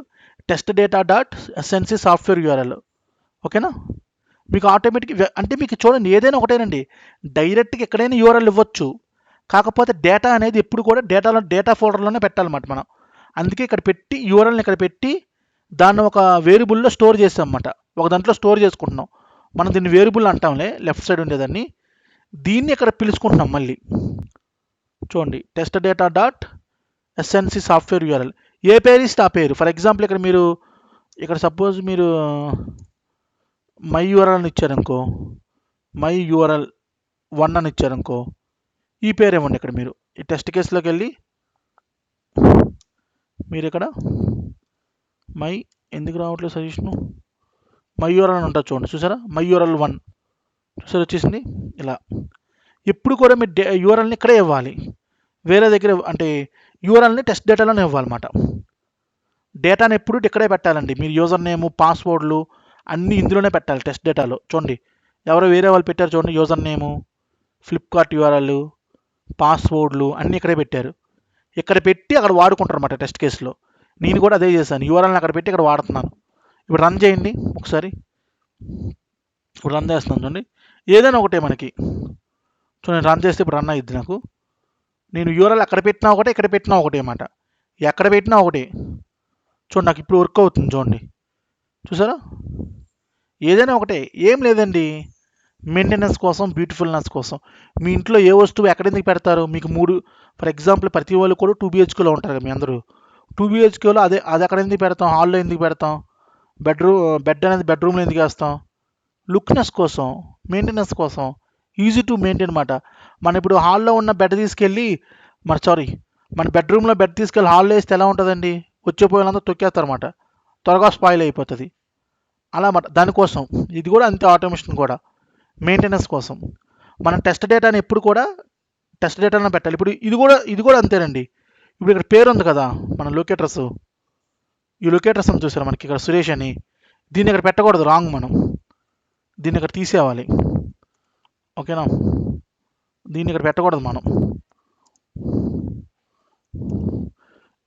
[SPEAKER 1] test data dot SNC software URL. ఓకేనా, మీకు ఆటోమేటిక్, అంటే మీకు చూడండి ఏదైనా ఒకటేనండి, డైరెక్ట్గా ఎక్కడైనా యూఆర్ఎల్ ఇవ్వచ్చు. కాకపోతే డేటా అనేది ఎప్పుడు కూడా డేటా ఫోల్డర్లోనే పెట్టాలన్నమాట మనం. అందుకే ఇక్కడ పెట్టి యూఆర్ఎల్ని ఇక్కడ పెట్టి దాన్ని ఒక వేరియబుల్లో స్టోర్ చేస్తాం అన్నమాట. ఒక దాంట్లో స్టోర్ చేసుకుంటున్నాం మనం, దీన్ని వేరియబుల్ అంటాంలే, లెఫ్ట్ సైడ్ ఉండేదాన్ని. దీన్ని ఇక్కడ పిలుచుకుంటున్నాం మళ్ళీ. చూడండి, test data dot SNC software URL. ఏ పేరు ఇస్తే ఆ పేరు. ఫర్ ఎగ్జాంపుల్ ఇక్కడ మీరు ఇక్కడ సపోజ్ మీరు మై యూఆర్ఎల్ అని ఇచ్చారనుకో, మై యూఆర్ఎల్ 1 అని ఇచ్చారనుకో, ఈ పేరు ఇవ్వండి. ఇక్కడ మీరు ఈ టెస్ట్ కేసులోకి వెళ్ళి మీరు ఇక్కడ మై ఎందుకు రావట్లేదు సజెషను, మై యూఆర్ఎల్ అని ఉంటుంది చూడండి, చూసారా, మై యూఆర్ఎల్ 1 చూసారా వచ్చేసింది. ఇలా ఎప్పుడు కూడా మీరు యూఆర్ఎల్ని ఇక్కడే ఇవ్వాలి, వేరే దగ్గర అంటే యూఆర్ఎల్ని టెస్ట్ డేటాలోనే ఇవ్వాలన్నమాట. డేటాని ఎప్పుడు ఇక్కడే పెట్టాలండి. మీరు యూజర్ నేము, పాస్వర్డ్లు అన్నీ ఇందులోనే పెట్టాలి టెస్ట్ డేటాలో. చూడండి, ఎవరో వేరే వాళ్ళు పెట్టారు చూడండి, యూజర్ నేము, ఫ్లిప్కార్ట్ యూఆర్ఎల్, పాస్వర్డ్లు అన్నీ ఇక్కడే పెట్టారు. ఇక్కడ పెట్టి అక్కడ వాడుకుంటారు అన్నమాట టెస్ట్ కేసులో. నేను కూడా అదే చేశాను, యూఆర్ఎల్ని అక్కడ పెట్టి ఇక్కడ వాడుతున్నాను. ఇప్పుడు రన్ చేయండి ఒకసారి. ఇప్పుడు రన్ చేస్తున్నాను చూడండి, ఏదైనా ఒకటే మనకి. చూడండి, రన్ చేస్తే ఇప్పుడు రన్ అయ్యిద్ది నాకు. నేను యూఆర్ఎల్ అక్కడ పెట్టినా ఒకటే, ఇక్కడ పెట్టినా ఒకటే అన్నమాట. ఎక్కడ పెట్టినా ఒకటే. చూడండి, నాకు ఇప్పుడు వర్క్ అవుతుంది చూడండి, చూసారా. ఏదైనా ఒకటే, ఏం లేదండి. మెయింటెనెన్స్ కోసం, బ్యూటిఫుల్నెస్ కోసం. మీ ఇంట్లో ఏ వస్తువు ఎక్కడ ఎందుకు పెడతారు? మీకు 3 ఫర్ ఎగ్జాంపుల్ ప్రతి వాళ్ళు కూడా 2 BHKలో ఉంటారు కదా మీ అందరూ. 2 BHKలో అది అక్కడ ఎందుకు పెడతాం? హాల్లో ఎందుకు పెడతాం? బెడ్ అనేది బెడ్రూమ్లో ఎందుకు వేస్తాం? లుక్నెస్ కోసం, మెయింటెనెన్స్ కోసం, ఈజీ టు మెయింటైన్ అనమాట. మన ఇప్పుడు హాల్లో ఉన్న బెడ్ తీసుకెళ్ళి మన బెడ్రూమ్లో బెడ్ తీసుకెళ్ళి హాల్లో వేస్తే ఎలా ఉంటుందండి? వచ్చేపోయేలంతా తొక్కేస్తారన్నమాట, త్వరగా స్పాయిల్ అయిపోతుంది. అలా అన్నమాట. దానికోసం ఇది కూడా అంతే, ఆటోమేషన్ కూడా మెయింటెనెన్స్ కోసం. మనం టెస్ట్ డేటాని ఎప్పుడు కూడా టెస్ట్ డేటాలో పెట్టాలి. ఇప్పుడు ఇది కూడా అంతేనండి. ఇప్పుడు ఇక్కడ పేరు ఉంది కదా, మన లొకేటర్స్, ఈ లొకేటర్స్ అని చూసారు మనకి ఇక్కడ సురేష్ అని. దీన్ని ఇక్కడ పెట్టకూడదు, రాంగ్. మనం దీన్ని ఇక్కడ తీసేయాలి, ఓకేనా. దీన్ని ఇక్కడ పెట్టకూడదు మనం.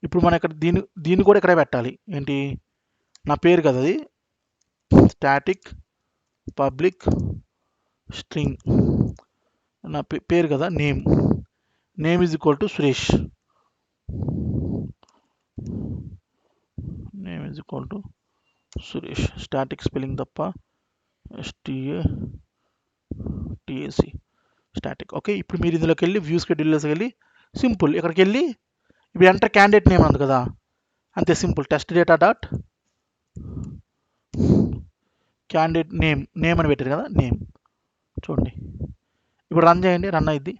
[SPEAKER 1] ఇప్పుడు మనం ఇక్కడ దీన్ని కూడా ఇక్కడే పెట్టాలి. ఏంటి, నా పేరు కదా అది, స్టాటిక్ పబ్లిక్ స్ట్రింగ్, నా పేరు కదా, name is equal to Suresh. Name is equal to Suresh, static spelling తప్ప, STATAC స్టాటిక్. ఓకే, ఇప్పుడు మీరు ఇందులోకి వెళ్ళి వ్యూ షెడ్యూల్లోకి వెళ్ళి సింపుల్ ఇక్కడికి వెళ్ళి ఇప్పుడు ఎంటర్ క్యాండిడేట్ నేమ్ ఉంది కదా, అంతే simple. Test data dot candidate name అని పెట్టారు కదా, నేమ్. చూడండి, ఇప్పుడు రన్ చేయండి, రన్ అయ్యిద్ది.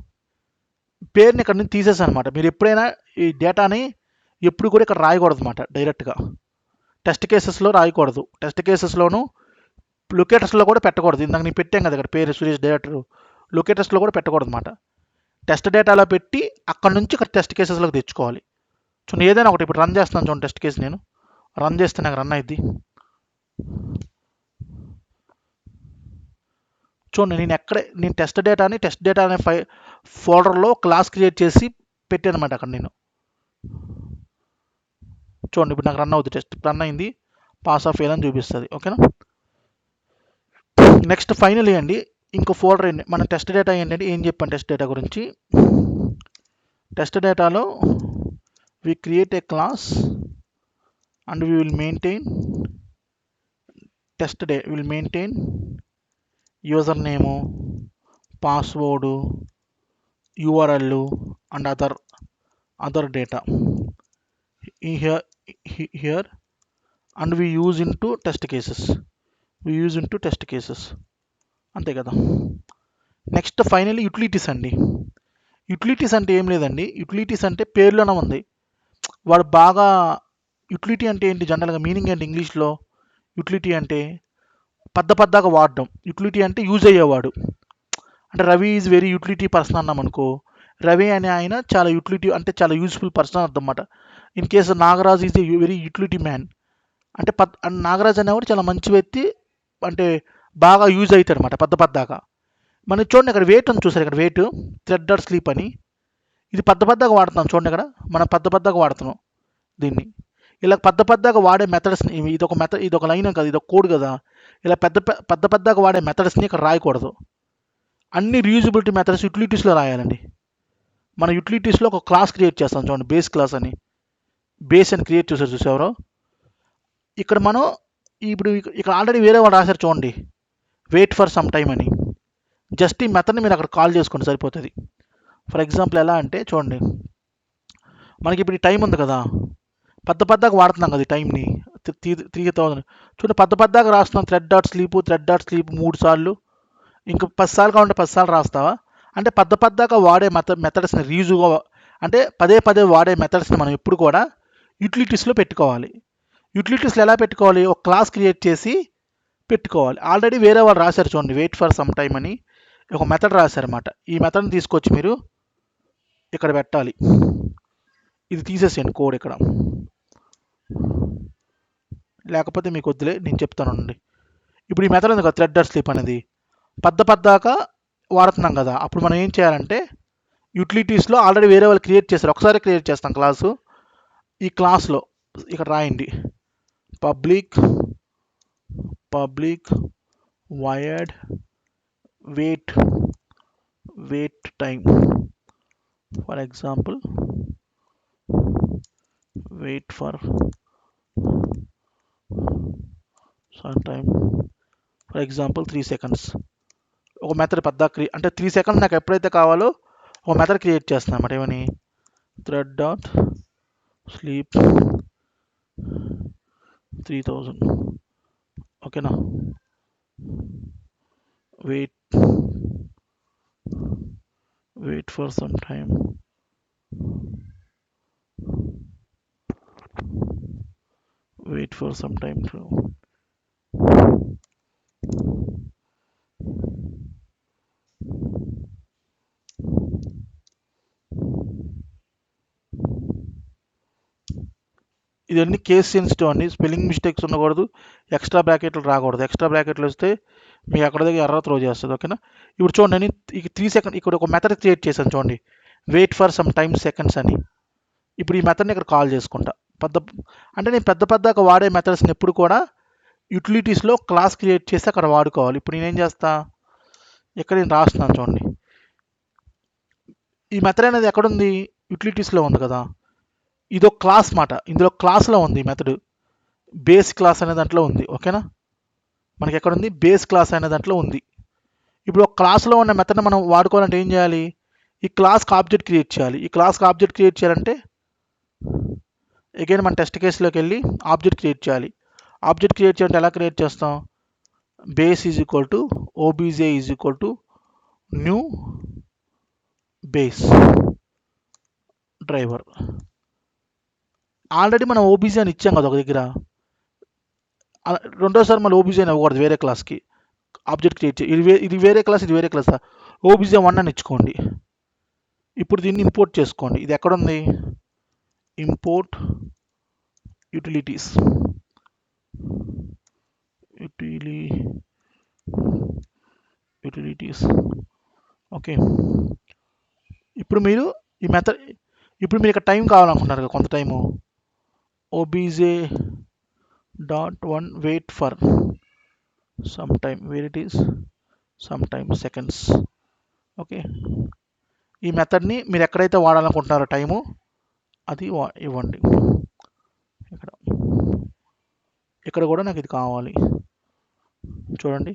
[SPEAKER 1] పేరుని ఇక్కడ నుంచి తీసేసాను అనమాట. మీరు ఎప్పుడైనా ఈ డేటాని ఎప్పుడు కూడా ఇక్కడ రాయకూడదు అనమాట, డైరెక్ట్గా టెస్ట్ కేసెస్లో రాయకూడదు. టెస్ట్ కేసెస్లోను లొకేటర్స్లో కూడా పెట్టకూడదు. ఇందాక నేను పెట్టాం కదా ఇక్కడ పేరు సురేష్ డైరెక్టర్, లొకేటర్స్లో కూడా పెట్టకూడదు అనమాట. టెస్ట్ డేటాలో పెట్టి అక్కడ నుంచి ఇక్కడ టెస్ట్ కేసెస్లోకి తెచ్చుకోవాలి. చూడండి, ఏదైనా ఒకటి. ఇప్పుడు రన్ చేస్తాను చూడండి, టెస్ట్ కేసు నేను రన్ చేస్తే నాకు రన్ అయ్యిద్ది. చూడండి, నేను టెస్ట్ డేటా అనే ఫోల్డర్లో క్లాస్ క్రియేట్ చేసి పెట్టాను అనమాట అక్కడ నేను. చూడండి, ఇప్పుడు నాకు రన్ అవుతుంది, టెస్ట్ రన్ అయింది, పాస్ ఆఫ్ ఫెయిల్ అని చూపిస్తుంది, ఓకేనా. నెక్స్ట్ ఫైనల్ అండి, ఇంకో ఫోల్డర్ ఏంటి మన టెస్ట్ డేటా ఏంటంటే, ఏం చెప్పాను టెస్ట్ డేటా గురించి. టెస్ట్ డేటాలో we create a class and we will maintain username, password, URL and other data here and we use into test cases. అంతే కదా. నెక్స్ట్ ఫైనల్లీ యూటిలిటీస్ అండి. యూటిలిటీస్ అంటే ఏం లేదండి, యూటిలిటీస్ అంటే పేర్లోనే ఉంది. వాడు బాగా యూటిలిటీ అంటే ఏంటి, జనరల్గా మీనింగ్ ఏంటి ఇంగ్లీష్లో? యూటిలిటీ అంటే పెద్దగా వాడడం. యూటిలిటీ అంటే యూజ్ అయ్యేవాడు. అంటే Ravi is very utility person అన్నాం అనుకో, రవి అనే ఆయన చాలా యూటిలిటీ అంటే చాలా యూజ్ఫుల్ పర్సన్ అర్థం అన్నమాట. In case Nagaraj is a very utility man అంటే నాగరాజ్ అనేవాడు చాలా మంచి వ్యక్తి, అంటే బాగా యూజ్ అవుతాడు అనమాట పెద్దగా. మనం చూడండి, ఇక్కడ వెయిట్ ఉంది చూసారు, ఇక్కడ వెయిట్ థ్రెడ్ ఆర్ స్లీప్ అని, ఇది పెద్దగా వాడుతున్నాం చూడండి. ఇక్కడ మనం పెద్దగా వాడుతున్నాం దీన్ని. ఇలా పెద్దగా వాడే మెథడ్స్ని, ఇది ఒక లైన్ కదా, ఇది ఒక కోడ్ కదా, ఇలా పెద్దగా వాడే మెథడ్స్ని ఇక్కడ రాయకూడదు. అన్ని రీయూజబిలిటీ మెథడ్స్ యూటిలిటీస్లో రాయాలండి. మన యూటిలిటీస్లో ఒక క్లాస్ క్రియేట్ చేస్తాం చూడండి, బేస్ క్లాస్ అని, బేస్ అని క్రియేట్ చేశారు చూసేవారు. ఇక్కడ మనం ఇప్పుడు ఇక్కడ ఆల్రెడీ వేరే వాళ్ళు రాశారు చూడండి, వెయిట్ ఫర్ సమ్ టైమ్ అని. జస్ట్ ఈ మెథడ్ని మీరు అక్కడ కాల్ చేసుకోండి సరిపోతుంది. ఫర్ ఎగ్జాంపుల్ ఎలా అంటే చూడండి, మనకి ఇప్పుడు ఈ టైం ఉంది కదా, పెద్దగా వాడుతున్నాం కదా ఈ టైంని 3000. చూడండి పెద్దగా రాస్తున్నాం, థ్రెడ్ డాట్ స్లీప్ 3 సార్లు, ఇంకా 10 సార్లు కావాలంటే 10 సార్లు రాస్తావా అంటే పెద్దగా వాడే మెథడ్స్ని రీజుగా అంటే పదే వాడే మెథడ్స్ని మనం ఎప్పుడు కూడా యూటిలిటీస్లో పెట్టుకోవాలి. యూటిలిటీస్లో ఎలా పెట్టుకోవాలి, ఒక క్లాస్ క్రియేట్ చేసి పెట్టుకోవాలి. ఆల్రెడీ వేరే వాళ్ళు రాశారు చూడండి, వెయిట్ ఫర్ సమ్ టైమ్ అని ఒక మెథడ్ రాశారన్నమాట. ఈ మెథడ్ని తీసుకొచ్చి మీరు ఇక్కడ పెట్టాలి. ఇది తీసేసేయండి కోడ్ ఇక్కడ, లేకపోతే మీకు వద్దులే నేను చెప్తానండి. ఇప్పుడు ఈ మెథడ్ ఉంది కదా థ్రెడ్ డాట్ స్లీప్ అనేది పెద్దగా వాడుతున్నాం కదా, అప్పుడు మనం ఏం చేయాలంటే యూటిలిటీస్లో ఆల్రెడీ వేరే వాళ్ళు క్రియేట్ చేశారు, ఒకసారి క్రియేట్ చేస్తాం క్లాసు. ఈ క్లాస్లో ఇక్కడ రాయండి public void wait time. For example wait for some time, for example 3 seconds. ఒక మెథడ్ అంటే 3 seconds నాకు ఎప్పుడైతే కావాలో ఒక మెథడ్ క్రియేట్ చేస్తున్నాను అన్నమాట. ఏమని థ్రెడ్ డాట్ స్లీప్ 3000. ఓకేనా, వెయిట్ ఫర్ సమ్ టైమ్, ఇవన్నీ కేస్ సెన్సిటివ్ అండి, స్పెల్లింగ్ మిస్టేక్స్ ఉండకూడదు, ఎక్స్ట్రా బ్రాకెట్లు రాకూడదు. ఎక్స్ట్రా బ్రాకెట్లు వస్తే మీకు అక్కడ దగ్గర ఎర్ర త్రో చేస్తుంది. ఓకేనా, ఇప్పుడు చూడండి నేను 3 seconds ఇక్కడ ఒక మెథడ్ క్రియేట్ చేశాను చూడండి, wait for some time seconds అని. ఇప్పుడు ఈ మెథడ్ని ఇక్కడ కాల్ చేసుకుంటా. అంటే నేను పెద్దగా వాడే మెథడ్స్ని ఎప్పుడు కూడా యూటిలిటీస్లో క్లాస్ క్రియేట్ చేసి అక్కడ వాడుకోవాలి. ఇప్పుడు నేనేం చేస్తా, ఇక్కడ నేను రాస్తున్నాను చూడండి, ఈ మెథడ్ అనేది ఎక్కడుంది, యూటిలిటీస్లో ఉంది కదా, ఇదో క్లాస్ మాట, ఇందులో క్లాస్లో ఉంది ఈ మెథడ్, బేస్ క్లాస్ అనే దాంట్లో ఉంది. ఓకేనా, మనకి ఎక్కడ ఉంది, బేస్ క్లాస్ అనే దాంట్లో ఉంది. ఇప్పుడు ఒక క్లాస్లో ఉన్న మెథడ్ని మనం వాడుకోవాలంటే ఏం చేయాలి, ఈ క్లాస్కి ఆబ్జెక్ట్ క్రియేట్ చేయాలి. ఈ క్లాస్కి ఆబ్జెక్ట్ క్రియేట్ చేయాలంటే అగైన్ మన టెస్ట్ కేసులోకి వెళ్ళి ఆబ్జెక్ట్ క్రియేట్ చేయాలి. ఆబ్జెక్ట్ క్రియేట్ చేయాలంటే ఎలా క్రియేట్ చేస్తాం, base is equal to OBJ is equal to new base driver. Already మనం ఓబీజీ అని ఇచ్చాం కదా ఒక దగ్గర, రెండోసారి మళ్ళీ ఓబీజీ అని ఇవ్వకూడదు, వేరే క్లాస్కి ఆబ్జెక్ట్ క్రియేట్ చేయాలి. ఇది వేరే క్లాస్, ఇది వేరే క్లాస్, ఓబీజే 1 అని ఇచ్చుకోండి. ఇప్పుడు దీన్ని ఇంపోర్ట్ చేసుకోండి. ఇది ఎక్కడుంది, ఇంపోర్ట్ యూటిలిటీస్, ఓకే. ఇప్పుడు మీరు ఈ మెథడ్, ఇప్పుడు మీరు ఇక్కడ టైం కావాలనుకుంటున్నారు కదా కొంత time, OBJ dot 1 wait for some time, where it is some time seconds. Okay, ఈ మెథడ్ని మీరు ఎక్కడైతే వాడాలనుకుంటున్నారో టైము అది ఇవ్వండి. ఇక్కడ కూడా నాకు ఇది కావాలి. చూడండి,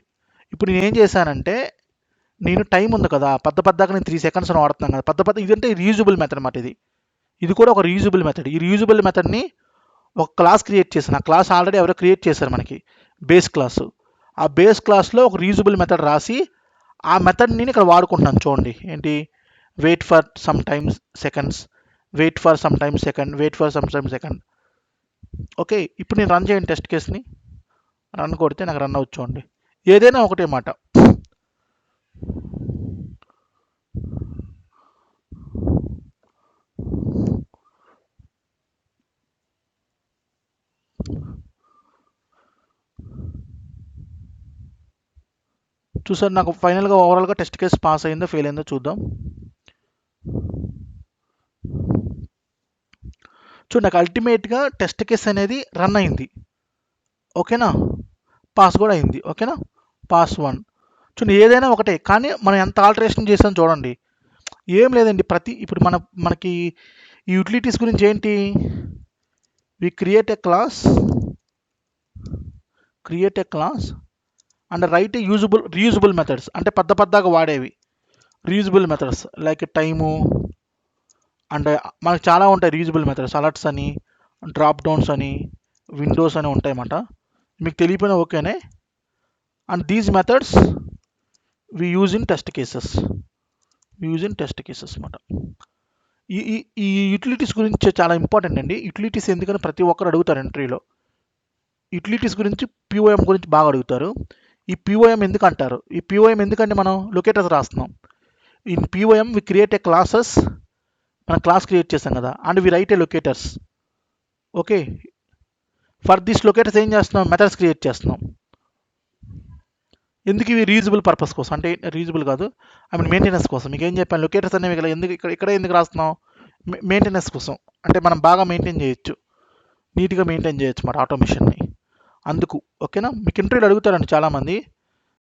[SPEAKER 1] ఇప్పుడు నేను ఏం చేశానంటే, నేను టైం ఉంది కదా పెద్దగా నేను 3 seconds అని వాడుతున్నాను కదా, ఇదంటే రీయూజబుల్ మెథడ్ అన్నమాట. ఇది కూడా ఒక రీయూజబుల్ మెథడ్. ఈ రీయూజబుల్ మెథడ్ని ఒక క్లాస్ క్రియేట్ చేశాను. ఆ క్లాస్ ఆల్రెడీ ఎవరో క్రియేట్ చేశారు మనకి, బేస్ క్లాసు. ఆ బేస్ క్లాస్లో ఒక రీయూజబుల్ మెథడ్ రాసి ఆ మెథడ్ని నేను ఇక్కడ వాడుకుంటున్నాను. చూడండి ఏంటి, wait for some times seconds, wait for some time second, wait for some time second. Okay, ఇప్పుడు నేను రన్ చేయండి టెస్ట్ కేస్ని, రన్ కొడితే నాకు రన్ అవుతుంది. చూడండి, ఏదైనా ఒకటే మాట. చూసారు, నాకు ఫైనల్గా ఓవరాల్గా టెస్ట్ కేసు పాస్ అయిందో ఫెయిల్ అయిందో చూద్దాం. చూడండి, నాకు అల్టిమేట్గా టెస్ట్ కేస్ అనేది రన్ అయింది. ఓకేనా, పాస్ కూడా అయింది. ఓకేనా, పాస్ 1. చూడండి, ఏదైనా ఒకటే, కానీ మనం ఎంత ఆల్టరేషన్ చేసాం చూడండి. ఏం లేదండి, ఇప్పుడు మనకి ఈ యూటిలిటీస్ గురించి ఏంటి, we create a class and write reusable methods, అంటే పెద్దగా వాడేవి reusable methods like time. And మనకు చాలా ఉంటాయి రీయూజబుల్ మెథడ్స్, అలర్ట్స్ అని, డ్రాప్ డౌన్స్ అని, విండోస్ అని ఉంటాయన్నమాట. మీకు తెలియపోయినా ఓకేనే. And these methods we use in test cases అన్నమాట. ఈ ఈ ఈ యూటిలిటీస్ గురించి చాలా ఇంపార్టెంట్ అండి. యూటిలిటీస్ ఎందుకని ప్రతి ఒక్కరు అడుగుతారు ఇంటర్వ్యూలో. యూటిలిటీస్ గురించి పిఓఎం గురించి బాగా అడుగుతారు. ఈ పిఓఎం ఎందుకు అంటారు? ఈ పిఓఎం ఎందుకంటే మనం లొకేటర్స్ రాస్తున్నాం. In POM we create a classes, మనం క్లాస్ క్రియేట్ చేస్తాం కదా, and we write a locators. Okay, for this locators ఏం చేస్తున్నాం? మెథడ్స్ క్రియేట్ చేస్తున్నాం. ఎందుకు? ఇవి రీయూజబుల్ పర్పస్ కోసం, అంటే రీయూజబుల్ కాదు, ఐ మీన్ మెయింటెనెన్స్ కోసం. మీకు ఏం చెప్పాను, లొకేటర్స్ అనేవి కదా ఎందుకు ఇక్కడ ఎందుకు రాస్తున్నాం? మెయింటెనెన్స్ కోసం, అంటే మనం బాగా మెయింటైన్ చేయొచ్చు, నీట్గా మెయింటైన్ చేయొచ్చు మాట ఆటోమేషన్ని, అందుకు. ఓకేనా? మీకు ఇంటర్వ్యూలు అడుగుతారండి చాలామంది,